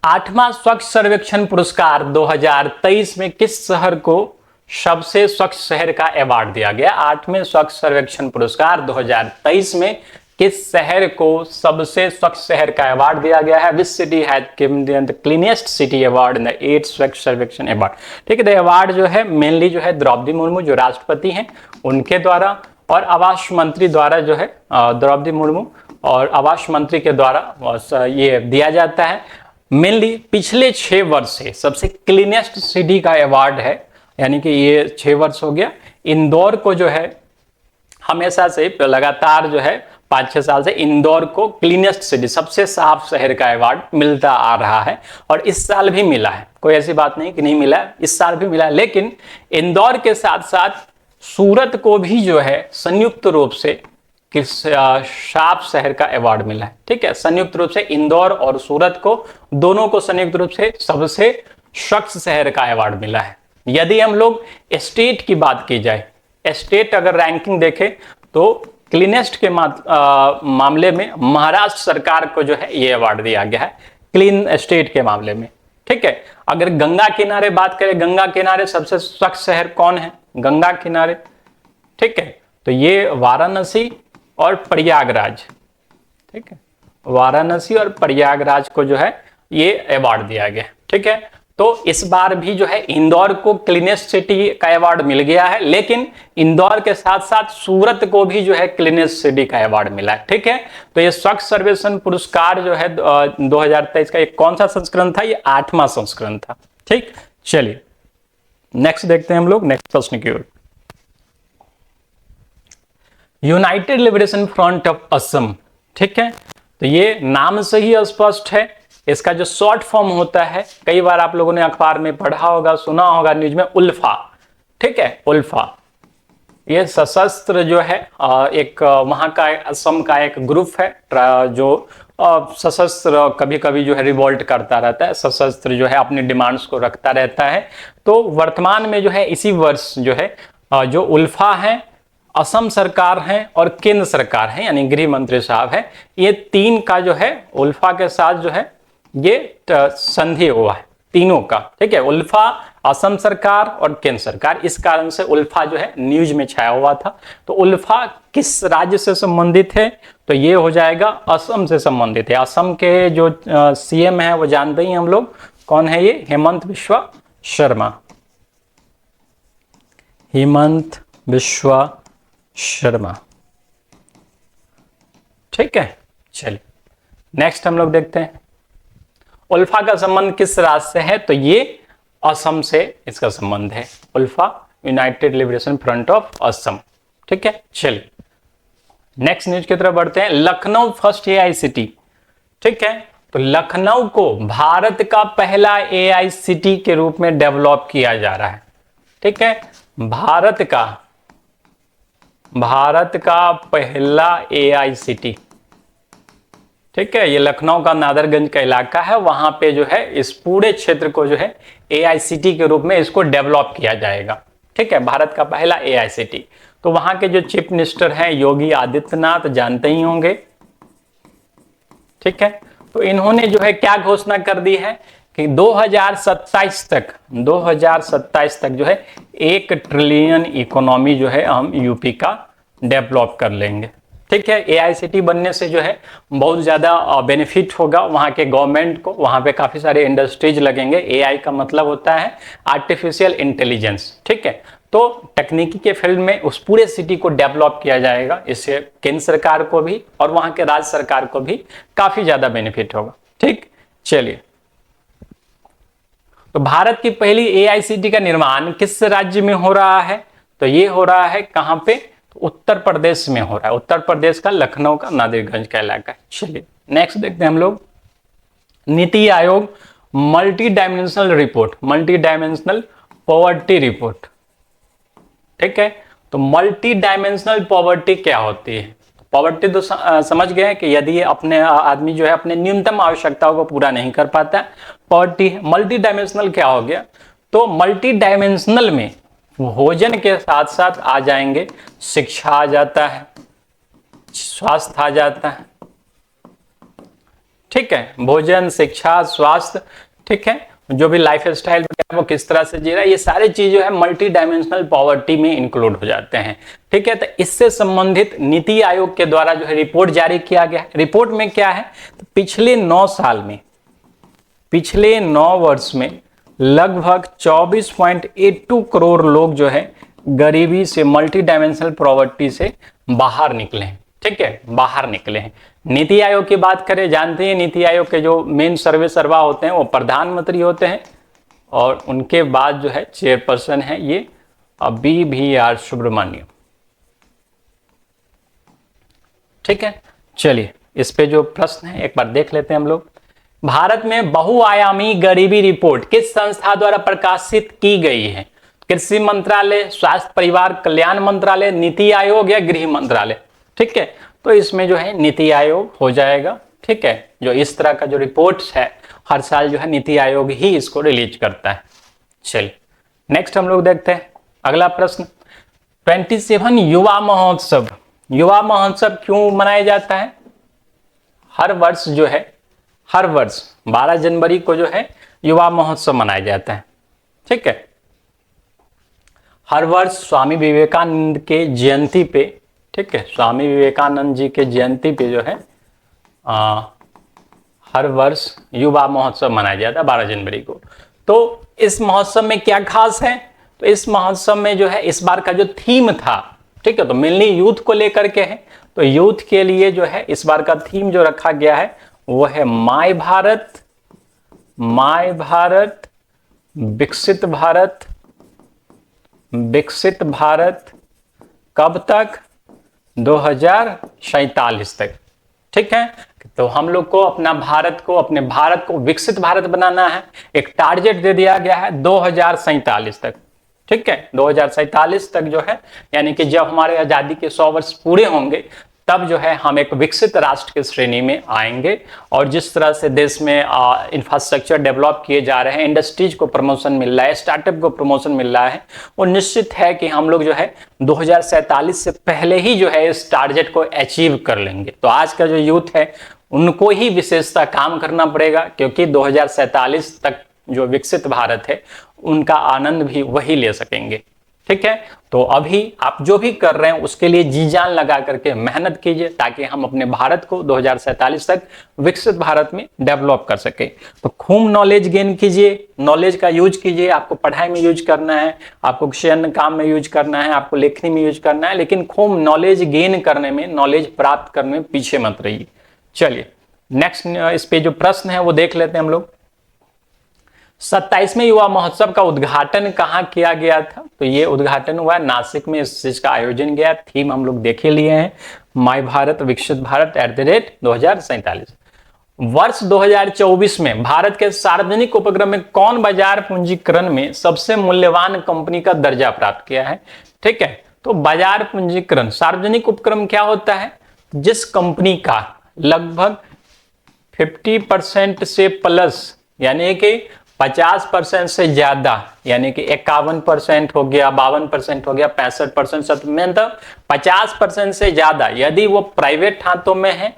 A: 8वां स्वच्छ सर्वेक्षण पुरस्कार 2023 में किस शहर को सबसे स्वच्छ शहर का अवार्ड दिया गया? 8वें स्वच्छ सर्वेक्षण पुरस्कार 2023 में किस शहर को सबसे स्वच्छ शहर का अवार्ड दिया गया है? Which city had given the cleanest city award in the 8th स्वच्छ सर्वेक्षण अवार्ड। ठीक है, तो अवार्ड जो है मेनली जो है द्रौपदी मुर्मू जो राष्ट्रपति हैं उनके द्वारा और आवास मंत्री द्वारा जो है द्रौपदी मुर्मू और आवास मंत्री के द्वारा ये दिया जाता है। मेनली पिछले 6 वर्ष से सबसे क्लीनेस्ट सिटी का अवार्ड है, यानी कि ये 6 वर्ष हो गया। इंदौर को जो है हमेशा से लगातार जो है 5-6 साल से इंदौर को क्लीनेस्ट सिटी सबसे साफ शहर का अवार्ड मिलता आ रहा है और इस साल भी मिला है। कोई ऐसी बात नहीं कि नहीं मिला, इस साल भी मिला। लेकिन इंदौर के साथ साथ सूरत को भी जो है संयुक्त रूप से किस साफ शहर का अवार्ड मिला है। ठीक है, संयुक्त रूप से इंदौर और सूरत को दोनों को संयुक्त रूप से सबसे स्वच्छ शहर का अवार्ड मिला है। यदि हम लोग स्टेट की बात की जाए, स्टेट अगर रैंकिंग देखें तो क्लीनेस्ट के मामले में महाराष्ट्र सरकार को जो है ये अवार्ड दिया गया है क्लीन स्टेट के मामले में। ठीक है, अगर गंगा किनारे बात करें, गंगा किनारे सबसे स्वच्छ शहर कौन है? गंगा किनारे। ठीक है, तो ये वाराणसी और प्रयागराज। ठीक है, वाराणसी और प्रयागराज को जो है ये अवार्ड दिया गया। ठीक है, तो इस बार भी जो है इंदौर को क्लीनेस्ट सिटी का अवार्ड मिल गया है, लेकिन इंदौर के साथ साथ सूरत को भी जो है क्लीनेस्ट सिटी का अवार्ड मिला है। ठीक है, तो ये स्वच्छ सर्वेक्षण पुरस्कार जो है 2023 का एक कौन सा संस्करण था? ये 8वां संस्करण था। ठीक, चलिए नेक्स्ट देखते हैं हम लोग नेक्स्ट प्रश्न की ओर। United liberation front of Assam. ठीक है, तो ये नाम से ही स्पष्ट है। इसका जो शॉर्ट फॉर्म होता है, कई बार आप लोगों ने अखबार में पढ़ा होगा, सुना होगा न्यूज में, उल्फा। ठीक है, उल्फा ये सशस्त्र जो है एक वहां का असम का एक ग्रुप है जो सशस्त्र कभी कभी जो है रिवोल्ट करता रहता है, सशस्त्र जो है अपनी डिमांड्स को रखता रहता है। तो वर्तमान में जो है इसी वर्ष जो है जो उल्फा है, असम सरकार है और केंद्र सरकार है यानी गृह मंत्री साहब है, ये 3 का जो है उल्फा के साथ जो है ये संधि हुआ है तीनों का। ठीक है, उल्फा, असम सरकार और केंद्र सरकार, इस कारण से उल्फा जो है न्यूज में छाया हुआ था। तो उल्फा किस राज्य से संबंधित है? तो ये हो जाएगा असम से संबंधित है। असम के जो सीएम है वो जानते ही हम लोग, कौन है ये? हेमंत बिश्वा शर्मा। हेमंत बिश्वा शर्मा। ठीक है, चलिए नेक्स्ट हम लोग देखते हैं उल्फा का संबंध किस राज्य से है? तो ये असम से इसका संबंध है। ULFA united liberation front of Assam. ठीक है, चलिए नेक्स्ट न्यूज की तरफ बढ़ते हैं। Lucknow first AICT. ठीक है, तो लखनऊ को भारत का पहला एआईसीटी के रूप में डेवलप किया जा रहा है। ठीक है, भारत का पहला एआईसीटी। ठीक है, ये लखनऊ का नादरगंज का इलाका है, वहां पे जो है इस पूरे क्षेत्र को जो है एआईसीटी के रूप में इसको डेवलप किया जाएगा। ठीक है, भारत का पहला एआईसीटी। तो वहां के जो चीफ मिनिस्टर हैं योगी आदित्यनाथ, जानते ही होंगे। ठीक है, तो इन्होंने जो है क्या घोषणा कर दी है ठीक, 2027 तक जो है 1 ट्रिलियन इकोनॉमी जो है हम यूपी का डेवलप कर लेंगे। ठीक है, एआईसीटी बनने से जो है बहुत ज़्यादा बेनिफिट होगा वहाँ के गवर्नमेंट को, वहाँ पे काफ़ी सारे इंडस्ट्रीज लगेंगे। एआई का मतलब होता है आर्टिफिशियल इंटेलिजेंस। ठीक है, तो तकनीकी के फील्ड में उस पूरे सिटी को डेवलप किया जाएगा। इससे केंद्र सरकार को भी और वहाँ के राज्य सरकार को भी काफ़ी ज़्यादा बेनिफिट होगा। ठीक, चलिए, तो भारत की पहली एआईसीटी का निर्माण किस राज्य में हो रहा है? तो ये हो रहा है कहाँ पे? तो उत्तर प्रदेश में हो रहा है। उत्तर प्रदेश का लखनऊ का नादिरगंज का इलाका है। चलिए नेक्स्ट देखते हैं हम लोग, NITI Aayog multi dimensional report, multi dimensional poverty report. ठीक है, तो मल्टी डायमेंशनल पॉवर्टी क्या होती है? पॉवर्टी तो समझ गए हैं कि यदि अपने आदमी जो है अपने न्यूनतम आवश्यकताओं को पूरा नहीं कर पाता, पॉवर्टी। मल्टी डायमेंशनल क्या हो गया? तो मल्टी डायमेंशनल में भोजन के साथ साथ आ जाएंगे शिक्षा आ जाता है, स्वास्थ्य आ जाता है। ठीक है, भोजन, शिक्षा, स्वास्थ्य, ठीक है, जो भी लाइफ स्टाइल वो किस तरह से जी रहा है, ये सारी चीज जो है मल्टी डायमेंशनल पॉवर्टी में इंक्लूड हो जाते हैं। ठीक है, तो इससे संबंधित नीति आयोग के द्वारा जो है रिपोर्ट जारी किया गया है। रिपोर्ट में क्या है? तो पिछले 9 साल में, पिछले 9 वर्ष में लगभग 24.82 करोड़ लोग जो है गरीबी से, मल्टी डायमेंशनल पॉवर्टी से बाहर निकले हैं। ठीक है, बाहर निकले हैं। नीति आयोग की बात करें, जानते हैं नीति आयोग के जो मेन सर्वा होते हैं वो प्रधानमंत्री होते हैं, और उनके बाद जो है चेयरपर्सन है ये BVR सुब्रमण्यम। ठीक है, चलिए इस पे जो प्रश्न है एक बार देख लेते हैं हम लोग। भारत में बहुआयामी गरीबी रिपोर्ट किस संस्था द्वारा प्रकाशित की गई है? कृषि मंत्रालय, स्वास्थ्य परिवार कल्याण मंत्रालय, नीति आयोग या गृह मंत्रालय? ठीक है, तो इसमें जो है नीति आयोग हो जाएगा। ठीक है, जो इस तरह का जो रिपोर्ट्स है हर साल जो है नीति आयोग ही इसको रिलीज करता है। चलिए नेक्स्ट हम लोग देखते हैं अगला प्रश्न, 27 युवा महोत्सव। युवा महोत्सव क्यों मनाया जाता है? हर वर्ष जो है, हर वर्ष 12 जनवरी को जो है युवा महोत्सव मनाया जाता है। ठीक है, हर वर्ष स्वामी विवेकानंद के जयंती पे, ठीक है, स्वामी विवेकानंद जी के जयंती पे जो है हर वर्ष युवा महोत्सव मनाया जाता है 12 जनवरी को। तो इस महोत्सव में क्या खास है? तो इस महोत्सव में जो है इस बार का जो थीम था, ठीक है, तो मेनली यूथ को लेकर के है। तो यूथ के लिए जो है इस बार का थीम जो रखा गया है वो है माय भारत, माय भारत, विकसित भारत, विकसित भारत कब तक? 2047 तक। ठीक है, तो हम लोग को अपना भारत को, अपने भारत को विकसित भारत बनाना है। एक टारगेट दे दिया गया है 2047 तक। ठीक है, 2047 तक जो है, यानी कि जब हमारे आजादी के 100 वर्ष पूरे होंगे तब जो है हम एक विकसित राष्ट्र की श्रेणी में आएंगे। और जिस तरह से देश में इंफ्रास्ट्रक्चर डेवलप किए जा रहे हैं, इंडस्ट्रीज को प्रमोशन मिल रहा है, स्टार्टअप को प्रमोशन मिल रहा है, वो निश्चित है कि हम लोग जो है 2047 से पहले ही जो है इस टारगेट को अचीव कर लेंगे। तो आज का जो यूथ है उनको ही विशेषता काम करना पड़ेगा, क्योंकि 2047 तक जो विकसित भारत है उनका आनंद भी वही ले सकेंगे। ठीक है, तो अभी आप जो भी कर रहे हैं उसके लिए जी जान लगा करके मेहनत कीजिए, ताकि हम अपने भारत को 2047 तक विकसित भारत में डेवलप कर सके। तो खूब नॉलेज गेन कीजिए, नॉलेज का यूज कीजिए। आपको पढ़ाई में यूज करना है, आपको किसी अन्य काम में यूज करना है, आपको लेखनी में यूज करना है, लेकिन खूब नॉलेज गेन करने में, नॉलेज प्राप्त करने में पीछे मत रहिए। चलिए नेक्स्ट इस पे जो प्रश्न है वो देख लेते हैं हम लोग। 27वें युवा महोत्सव का उद्घाटन कहाँ किया गया था? तो ये उद्घाटन हुआ नासिक में, इस चीज का आयोजन गया। थीम हम लोग देखे लिए हैं, माय भारत विकसित भारत @2047। वर्ष 2024 में भारत के सार्वजनिक उपक्रम में कौन बाजार पूंजीकरण में सबसे मूल्यवान कंपनी का दर्जा प्राप्त किया है? ठीक है, तो बाजार पूंजीकरण, सार्वजनिक उपक्रम क्या होता है? जिस कंपनी का लगभग 50% से प्लस, यानी कि 50% से ज्यादा, यानी कि 51% हो गया, 52% हो गया, 65%, मतलब 50% से ज्यादा यदि वो प्राइवेट हाथों में है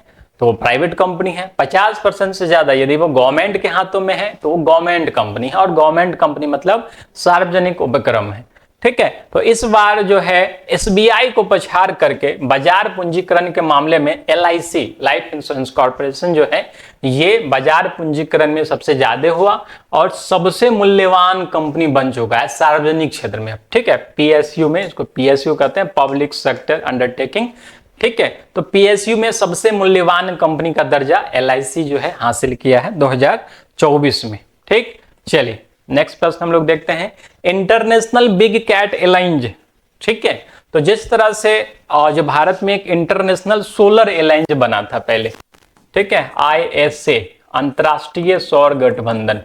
A: तो वो प्राइवेट कंपनी है। 50% से ज्यादा यदि वो गवर्नमेंट के हाथों में है तो वो गवर्नमेंट कंपनी है, और गवर्नमेंट कंपनी मतलब सार्वजनिक उपक्रम है। ठीक है, तो इस बार जो है एसबीआई को पछाड़ करके बाजार पूंजीकरण के मामले में एलआईसी, लाइफ इंश्योरेंस कॉर्पोरेशन जो है, ये बाजार पूंजीकरण में सबसे ज्यादा हुआ और सबसे मूल्यवान कंपनी बन चुका है सार्वजनिक क्षेत्र में। ठीक है, पीएसयू में, इसको पीएसयू कहते हैं, पब्लिक सेक्टर अंडरटेकिंग। ठीक है, तो पीएसयू में सबसे मूल्यवान कंपनी का दर्जा एलआईसी जो है हासिल किया है 2024 में। ठीक, चलिए नेक्स्ट प्रश्न हम लोग देखते हैं, इंटरनेशनल बिग कैट एलायंस। ठीक है, तो जिस तरह से जो भारत में एक इंटरनेशनल सोलर एलायंस बना था पहले, ठीक है, आईएसए, अंतरराष्ट्रीय सौर गठबंधन,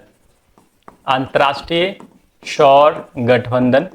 A: अंतरराष्ट्रीय सौर गठबंधन,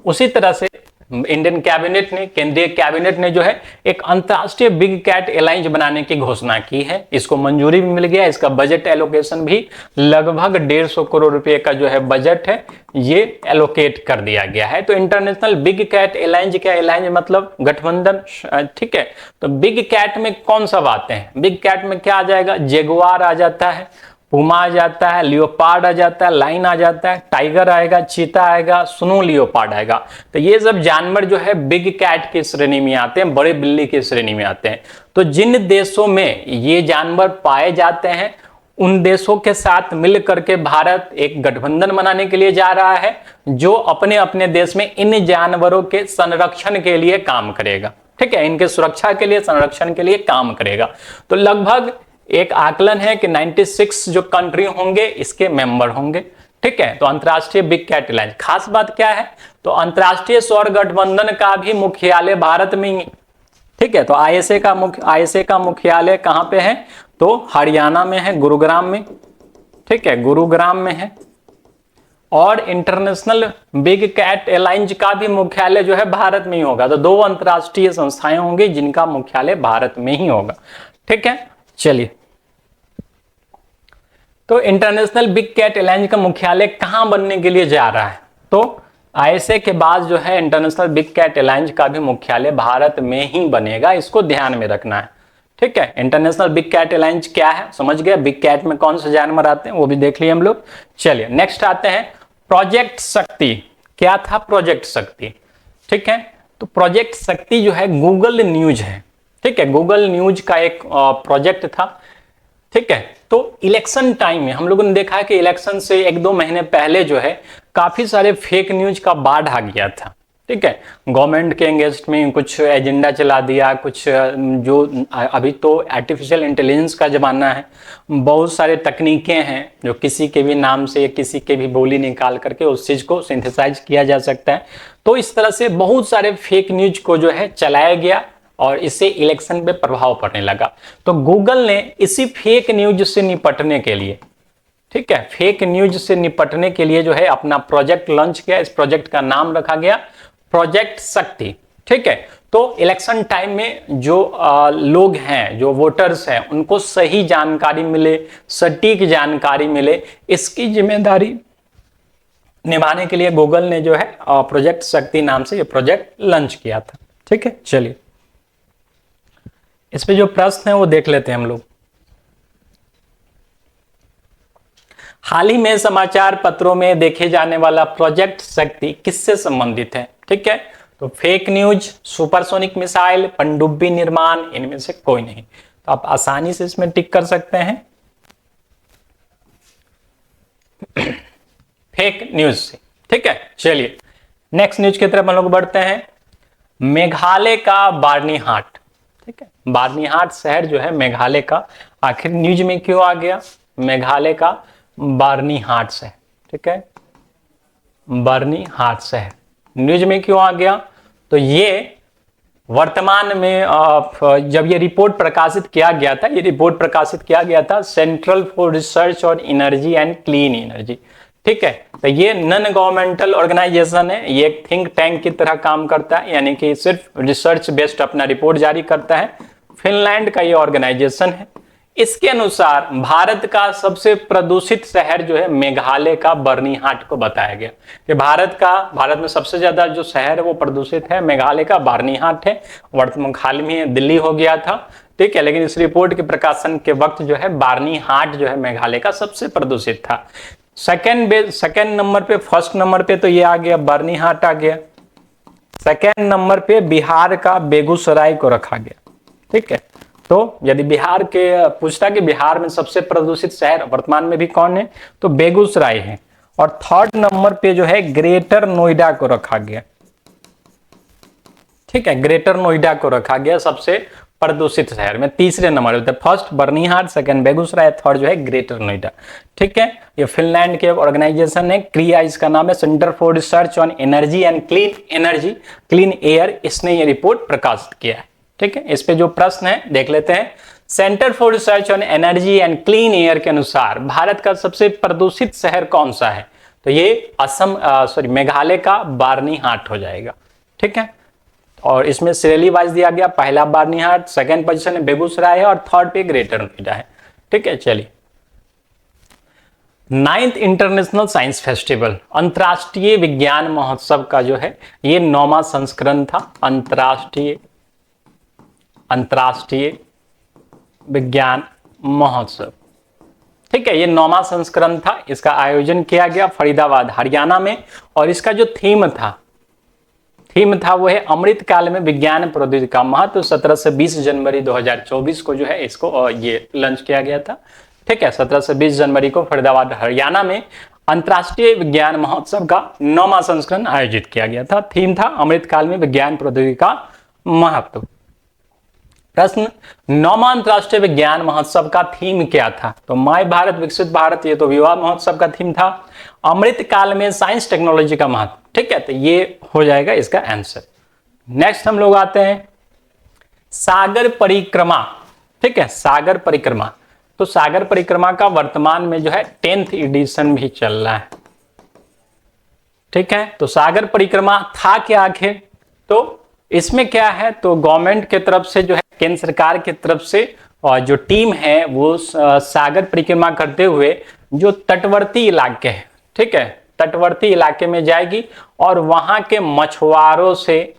A: उसी तरह से इंडियन कैबिनेट ने, केंद्रीय कैबिनेट ने जो है एक अंतरराष्ट्रीय बिग कैट एलायंस बनाने की घोषणा की है। इसको मंजूरी भी मिल गया, इसका बजट एलोकेशन भी लगभग 150 करोड़ रुपए का जो है बजट है, ये एलोकेट कर दिया गया है। तो इंटरनेशनल बिग कैट एलायंस क्या, एलायंस मतलब गठबंधन। ठीक है, तो बिग कैट में कौन सब आते हैं, बिग कैट में क्या आ जाएगा, जेगुआर आ जाता है, पुमा आ जाता है, लियोपार्ड आ जाता है, लाइन आ जाता है, टाइगर आएगा, चीता आएगा, स्नो लियोपार्ड आएगा। तो ये सब जानवर जो है बिग कैट की श्रेणी में आते हैं, बड़े बिल्ली की श्रेणी में आते हैं। तो जिन देशों में ये जानवर पाए जाते हैं उन देशों के साथ मिल करके भारत एक गठबंधन बनाने के लिए जा रहा है, जो अपने अपने देश में इन जानवरों के संरक्षण के लिए काम करेगा। ठीक है, इनके सुरक्षा के लिए, संरक्षण के लिए काम करेगा। तो लगभग एक आकलन है कि 96 जो कंट्री होंगे इसके मेंबर होंगे। ठीक है, तो अंतरराष्ट्रीय बिग कैट एलायंस, खास बात क्या है, तो अंतरराष्ट्रीय सौर गठबंधन का भी मुख्यालय भारत में ही। ठीक है, तो आईएसए का मुख्यालय कहां पे है, तो हरियाणा में है, गुरुग्राम में। ठीक है, गुरुग्राम में है। और इंटरनेशनल बिग कैट एलायंस का भी मुख्यालय जो है भारत में ही होगा। तो 2 अंतरराष्ट्रीय संस्थाएं होंगी जिनका मुख्यालय भारत में ही होगा। ठीक है, चलिए, तो इंटरनेशनल बिग कैट एलायंस का मुख्यालय कहां बनने के लिए जा रहा है, तो आईएसए के बाद जो है इंटरनेशनल बिग कैट एलायंस का भी मुख्यालय भारत में ही बनेगा, इसको ध्यान में रखना है। ठीक है, इंटरनेशनल बिग कैट एलायंस क्या है समझ गए, बिग कैट में कौन से जानवर आते हैं वो भी देख लिए हम लोग। चलिए नेक्स्ट आते हैं, प्रोजेक्ट शक्ति। क्या था प्रोजेक्ट शक्ति? ठीक है, तो प्रोजेक्ट शक्ति जो है गूगल न्यूज है। ठीक है, गूगल न्यूज का एक प्रोजेक्ट था। ठीक है, तो इलेक्शन टाइम में हम लोगों ने देखा है कि इलेक्शन से 1-2 महीने पहले जो है काफी सारे फेक न्यूज का बाढ़ आ गया था। ठीक है, गवर्नमेंट के अगेंस्ट में कुछ एजेंडा चला दिया, कुछ जो अभी तो आर्टिफिशियल इंटेलिजेंस का जमाना है, बहुत सारे तकनीकें हैं जो किसी के भी नाम से, किसी के भी बोली निकाल करके उस चीज को सिंथेसाइज किया जा सकता है। तो इस तरह से बहुत सारे फेक न्यूज को जो है चलाया गया और इससे इलेक्शन पे प्रभाव पड़ने लगा। तो गूगल ने इसी फेक न्यूज से निपटने के लिए, ठीक है, फेक न्यूज से निपटने के लिए जो है अपना प्रोजेक्ट लॉन्च किया। इस प्रोजेक्ट का नाम रखा गया प्रोजेक्ट शक्ति। ठीक है, तो इलेक्शन टाइम में जो लोग हैं, जो वोटर्स हैं, उनको सही जानकारी मिले, सटीक जानकारी मिले, इसकी जिम्मेदारी निभाने के लिए गूगल ने जो है प्रोजेक्ट शक्ति नाम से ये प्रोजेक्ट लॉन्च किया था। ठीक है, चलिए इस पे जो प्रश्न है वो देख लेते हैं हम लोग। हाल ही में समाचार पत्रों में देखे जाने वाला प्रोजेक्ट शक्ति किससे संबंधित है? ठीक है, तो फेक न्यूज, सुपरसोनिक मिसाइल, पनडुब्बी निर्माण, इनमें से कोई नहीं। तो आप आसानी से इसमें टिक कर सकते हैं फेक न्यूज से। ठीक है, चलिए नेक्स्ट न्यूज की तरफ हम लोग बढ़ते हैं। मेघालय का बार्नीहाट। ठीक है, बार्नीहाट शहर जो है मेघालय का, आखिर न्यूज में क्यों आ गया मेघालय का बार्नीहाट शहर? ठीक है, बार्नीहाट शहर न्यूज में क्यों आ गया? तो ये वर्तमान में जब ये रिपोर्ट प्रकाशित किया गया था, ये रिपोर्ट प्रकाशित किया गया था central for research on energy and clean energy. ठीक है, तो ये नॉन गवर्नमेंटल ऑर्गेनाइजेशन है, ये एक थिंक टैंक की तरह काम करता है, यानी कि सिर्फ रिसर्च बेस्ड अपना रिपोर्ट जारी करता है। फिनलैंड का ये ऑर्गेनाइजेशन है। इसके अनुसार भारत का सबसे प्रदूषित शहर जो है मेघालय का बार्नीहाट को बताया गया कि भारत में सबसे ज्यादा जो शहर है वो प्रदूषित है, मेघालय का बार्नीहाट है। वर्तमान हाल में दिल्ली हो गया था। ठीक है, लेकिन इस रिपोर्ट के प्रकाशन के वक्त जो है बार्नीहाट जो है मेघालय का सबसे प्रदूषित था। सेकंड नंबर पे, फर्स्ट नंबर पे तो ये आ गया, बार्नीहाट आ गया। सेकंड नंबर पे बिहार का बेगूसराय को रखा गया। ठीक है, तो यदि बिहार के पूछता कि बिहार में सबसे प्रदूषित शहर वर्तमान में भी कौन है, तो बेगूसराय है। और थर्ड नंबर पे जो है ग्रेटर नोएडा को रखा गया। ठीक है, ग्रेटर नोएडा को रखा गया सबसे प्रदूषित शहर में, तीसरे नंबर पे। First Byrnihat, second Begusarai, third जो है ग्रेटर नोएडा। ठीक है, ये फिनलैंड के ऑर्गेनाइजेशन है, क्रिया इसका नाम है, centre for research on energy and clean air, इसने ये रिपोर्ट प्रकाशित किया है। ठीक है, इस पे जो प्रश्न है देख लेते हैं। Centre for research on energy and clean air के अनुसार भारत का सबसे प्रदूषित शहर कौन सा है, तो ये मेघालय का बार्नीहाट हो जाएगा। ठीक है, और इसमें श्रेणी वाइज दिया गया, पहला बार्नीहाट, सेकंड पोजीशन में बेगूसराय है और थर्ड पे ग्रेटर नोएडा है। ठीक है, चलिए 9th इंटरनेशनल साइंस फेस्टिवल, अंतर्राष्ट्रीय विज्ञान महोत्सव का जो है ये 9वां संस्करण था। अंतर्राष्ट्रीय विज्ञान महोत्सव। ठीक है, ये 9वां संस्करण था। इसका आयोजन किया गया फरीदाबाद हरियाणा में, और इसका जो थीम था वो है अमृत काल में विज्ञान प्रौद्योगिकी का महत्व। 17 से 20 जनवरी 2024 को जो है इसको ये लॉन्च किया गया था। ठीक है, 17 से 20 जनवरी को फरीदाबाद हरियाणा में अंतर्राष्ट्रीय विज्ञान महोत्सव का 9वां संस्करण आयोजित किया गया था। थीम था अमृत काल में विज्ञान प्रौद्योगिकी का महत्व। प्रश्न, 9वां अंतर्राष्ट्रीय विज्ञान महोत्सव का थीम क्या था, तो माय भारत विकसित भारत, ये तो विवाह महोत्सव का थीम था। अमृत काल में साइंस टेक्नोलॉजी का महत्व। ठीक है, तो ये हो जाएगा इसका आंसर। नेक्स्ट हम लोग आते हैं सागर परिक्रमा। ठीक है, सागर परिक्रमा, तो सागर परिक्रमा का वर्तमान में जो है 10th एडिशन भी चल रहा है। ठीक है, तो सागर परिक्रमा था क्या आखिर, तो इसमें क्या है, तो गवर्नमेंट की तरफ से जो है, केंद्र सरकार की तरफ से और जो टीम है वो सागर परिक्रमा करते हुए जो तटवर्ती इलाके हैं, ठीक है, तटवर्ती इलाके में जाएगी और वहां के मछुआरों से,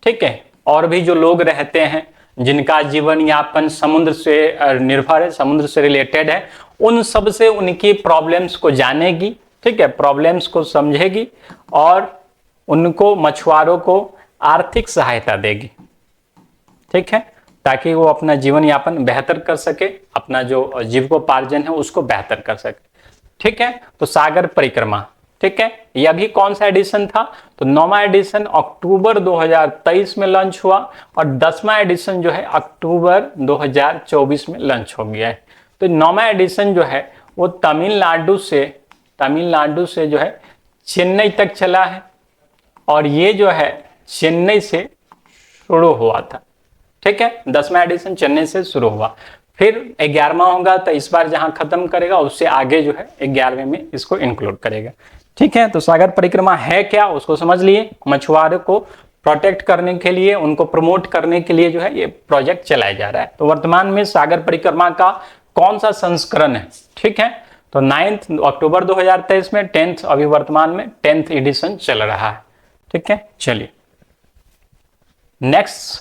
A: ठीक है, और भी जो लोग रहते हैं जिनका जीवन यापन समुद्र से निर्भर है, समुद्र से रिलेटेड है, उन सब से उनकी प्रॉब्लम्स को जानेगी। ठीक है, प्रॉब्लम्स को समझेगी और उनको, मछुआरों को आर्थिक सहायता देगी। ठीक है, ताकि वो अपना जीवन यापन बेहतर कर सके, अपना जो जीविकोपार्जन है उसको बेहतर कर सके। ठीक है, तो सागर परिक्रमा। ठीक है, यह भी कौन सा एडिशन था, तो 9वां एडिशन अक्टूबर 2023 में लॉन्च हुआ और 10वां एडिशन जो है अक्टूबर 2024 में लॉन्च हो गया है। तो 9वां एडिशन जो है वो तमिलनाडु से जो है चेन्नई तक चला है, और ये जो है चेन्नई से शुरू हुआ था। ठीक है, 10वां एडिशन चेन्नई से शुरू हुआ, फिर 11वां होगा तो इस बार जहां खत्म करेगा उससे आगे जो है 11वें में इसको इंक्लूड करेगा। ठीक है, तो सागर परिक्रमा है क्या उसको समझ लिए। मछुआरों को प्रोटेक्ट करने के लिए, उनको प्रमोट करने के लिए जो है ये प्रोजेक्ट चलाया जा रहा है। तो वर्तमान में सागर परिक्रमा का कौन सा संस्करण है, ठीक है, तो 9 अक्टूबर 2023 में, 10th अभी वर्तमान में 10th एडिशन चल रहा है। ठीक है, चलिए नेक्स्ट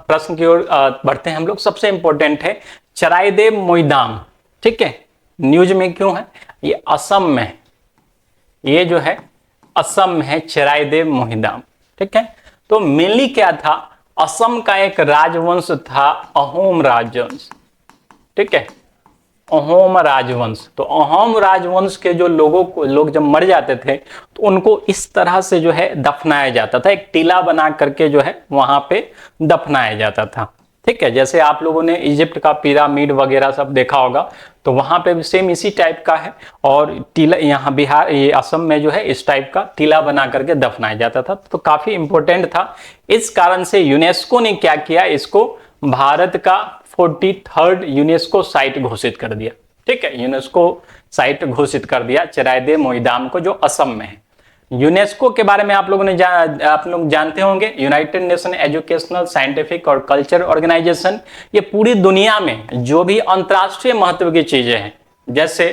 A: प्रश्न की ओर बढ़ते हैं हम लोग। सबसे इंपॉर्टेंट है चराइदेव मोईदाम। ठीक है, न्यूज में क्यों है, ये असम में, ये जो है असम में है चराइदेव मोईदाम। ठीक है, तो मेनली क्या था, असम का एक राजवंश था अहोम राजवंश। ठीक है, अहोम राजवंश। तो अहोम राजवंश के जो लोग जब मर जाते थे तो उनको इस तरह से जो है दफनाया जाता था, एक टीला बना करके जो है वहां पे दफनाया जाता था। ठीक है, जैसे आप लोगों ने इजिप्ट का पिरामिड वगैरह सब देखा होगा, तो वहां पे भी सेम इसी टाइप का है, और टीला यहाँ बिहार, ये असम में जो है इस टाइप का टीला बना करके दफनाया जाता था। तो काफी इंपॉर्टेंट था। इस कारण से यूनेस्को ने क्या किया, इसको भारत का 43rd यूनेस्को साइट घोषित कर दिया। ठीक है, यूनेस्को साइट घोषित कर दिया चराइदेव मोईदाम को, जो असम में है। यूनेस्को के बारे में आप लोग जानते होंगे, यूनाइटेड नेशन एजुकेशनल, साइंटिफिक और कल्चर ऑर्गेनाइजेशन। ये पूरी दुनिया में जो भी अंतर्राष्ट्रीय महत्व की चीजें हैं, जैसे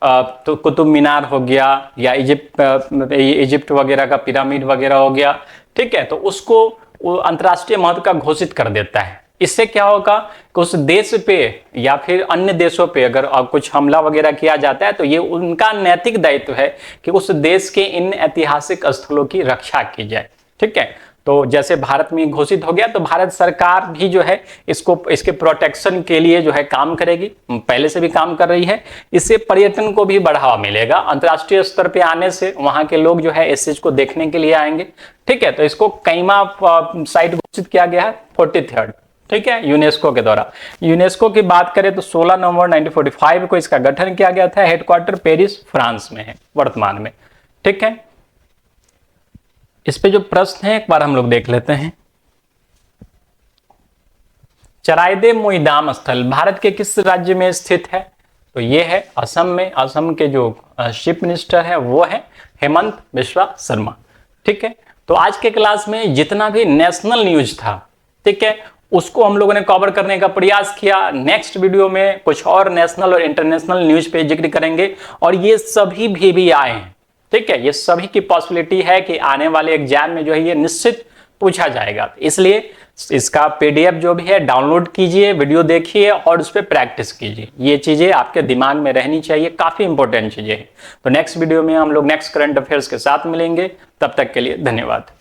A: तो कुतुब मीनार हो गया, या इजिप्ट वगैरह का पिरामिड वगैरह हो गया, ठीक है, तो उसको अंतर्राष्ट्रीय महत्व का घोषित कर देता है। इससे क्या होगा कि उस देश पे या फिर अन्य देशों पे अगर कुछ हमला वगैरह किया जाता है तो ये उनका नैतिक दायित्व है कि उस देश के इन ऐतिहासिक स्थलों की रक्षा की जाए। ठीक है, तो जैसे भारत में घोषित हो गया तो भारत सरकार भी जो है इसके प्रोटेक्शन के लिए जो है काम करेगी, पहले से भी काम कर रही है। इससे पर्यटन को भी बढ़ावा मिलेगा, अंतर्राष्ट्रीय स्तर पे आने से वहां के लोग जो है इस चीज को देखने के लिए आएंगे। ठीक है, तो इसको कैमा साइट घोषित किया गया है 43rd, ठीक है, यूनेस्को के द्वारा। यूनेस्को की बात करें तो 16 नवंबर 1945 को इसका गठन किया गया था। हेडक्वार्टर पेरिस फ्रांस में है वर्तमान में। ठीक है, इस पे जो प्रश्न है एक बार हम लोग देख लेते हैं। चराइदे मोईदाम स्थल भारत के किस राज्य में स्थित है? तो ये है असम में। असम के जो चीफ मिनिस्टर है वो है हेमंत बिस्वा शर्मा। ठीक है, तो आज के क्लास में जितना भी नेशनल न्यूज था, ठीक है, उसको हम लोगों ने कवर करने का प्रयास किया। नेक्स्ट वीडियो में कुछ और नेशनल और इंटरनेशनल न्यूज पे जिक्र करेंगे और ये सभी भी आए हैं। ठीक है, ये सभी की पॉसिबिलिटी है कि आने वाले एग्जाम में जो है ये निश्चित पूछा जाएगा। इसलिए इसका पीडीएफ जो भी है डाउनलोड कीजिए, वीडियो देखिए और उस पर प्रैक्टिस कीजिए। ये चीजें आपके दिमाग में रहनी चाहिए, काफी इंपॉर्टेंट चीजें हैं। तो नेक्स्ट वीडियो में हम लोग नेक्स्ट करंट अफेयर्स के साथ मिलेंगे। तब तक के लिए धन्यवाद।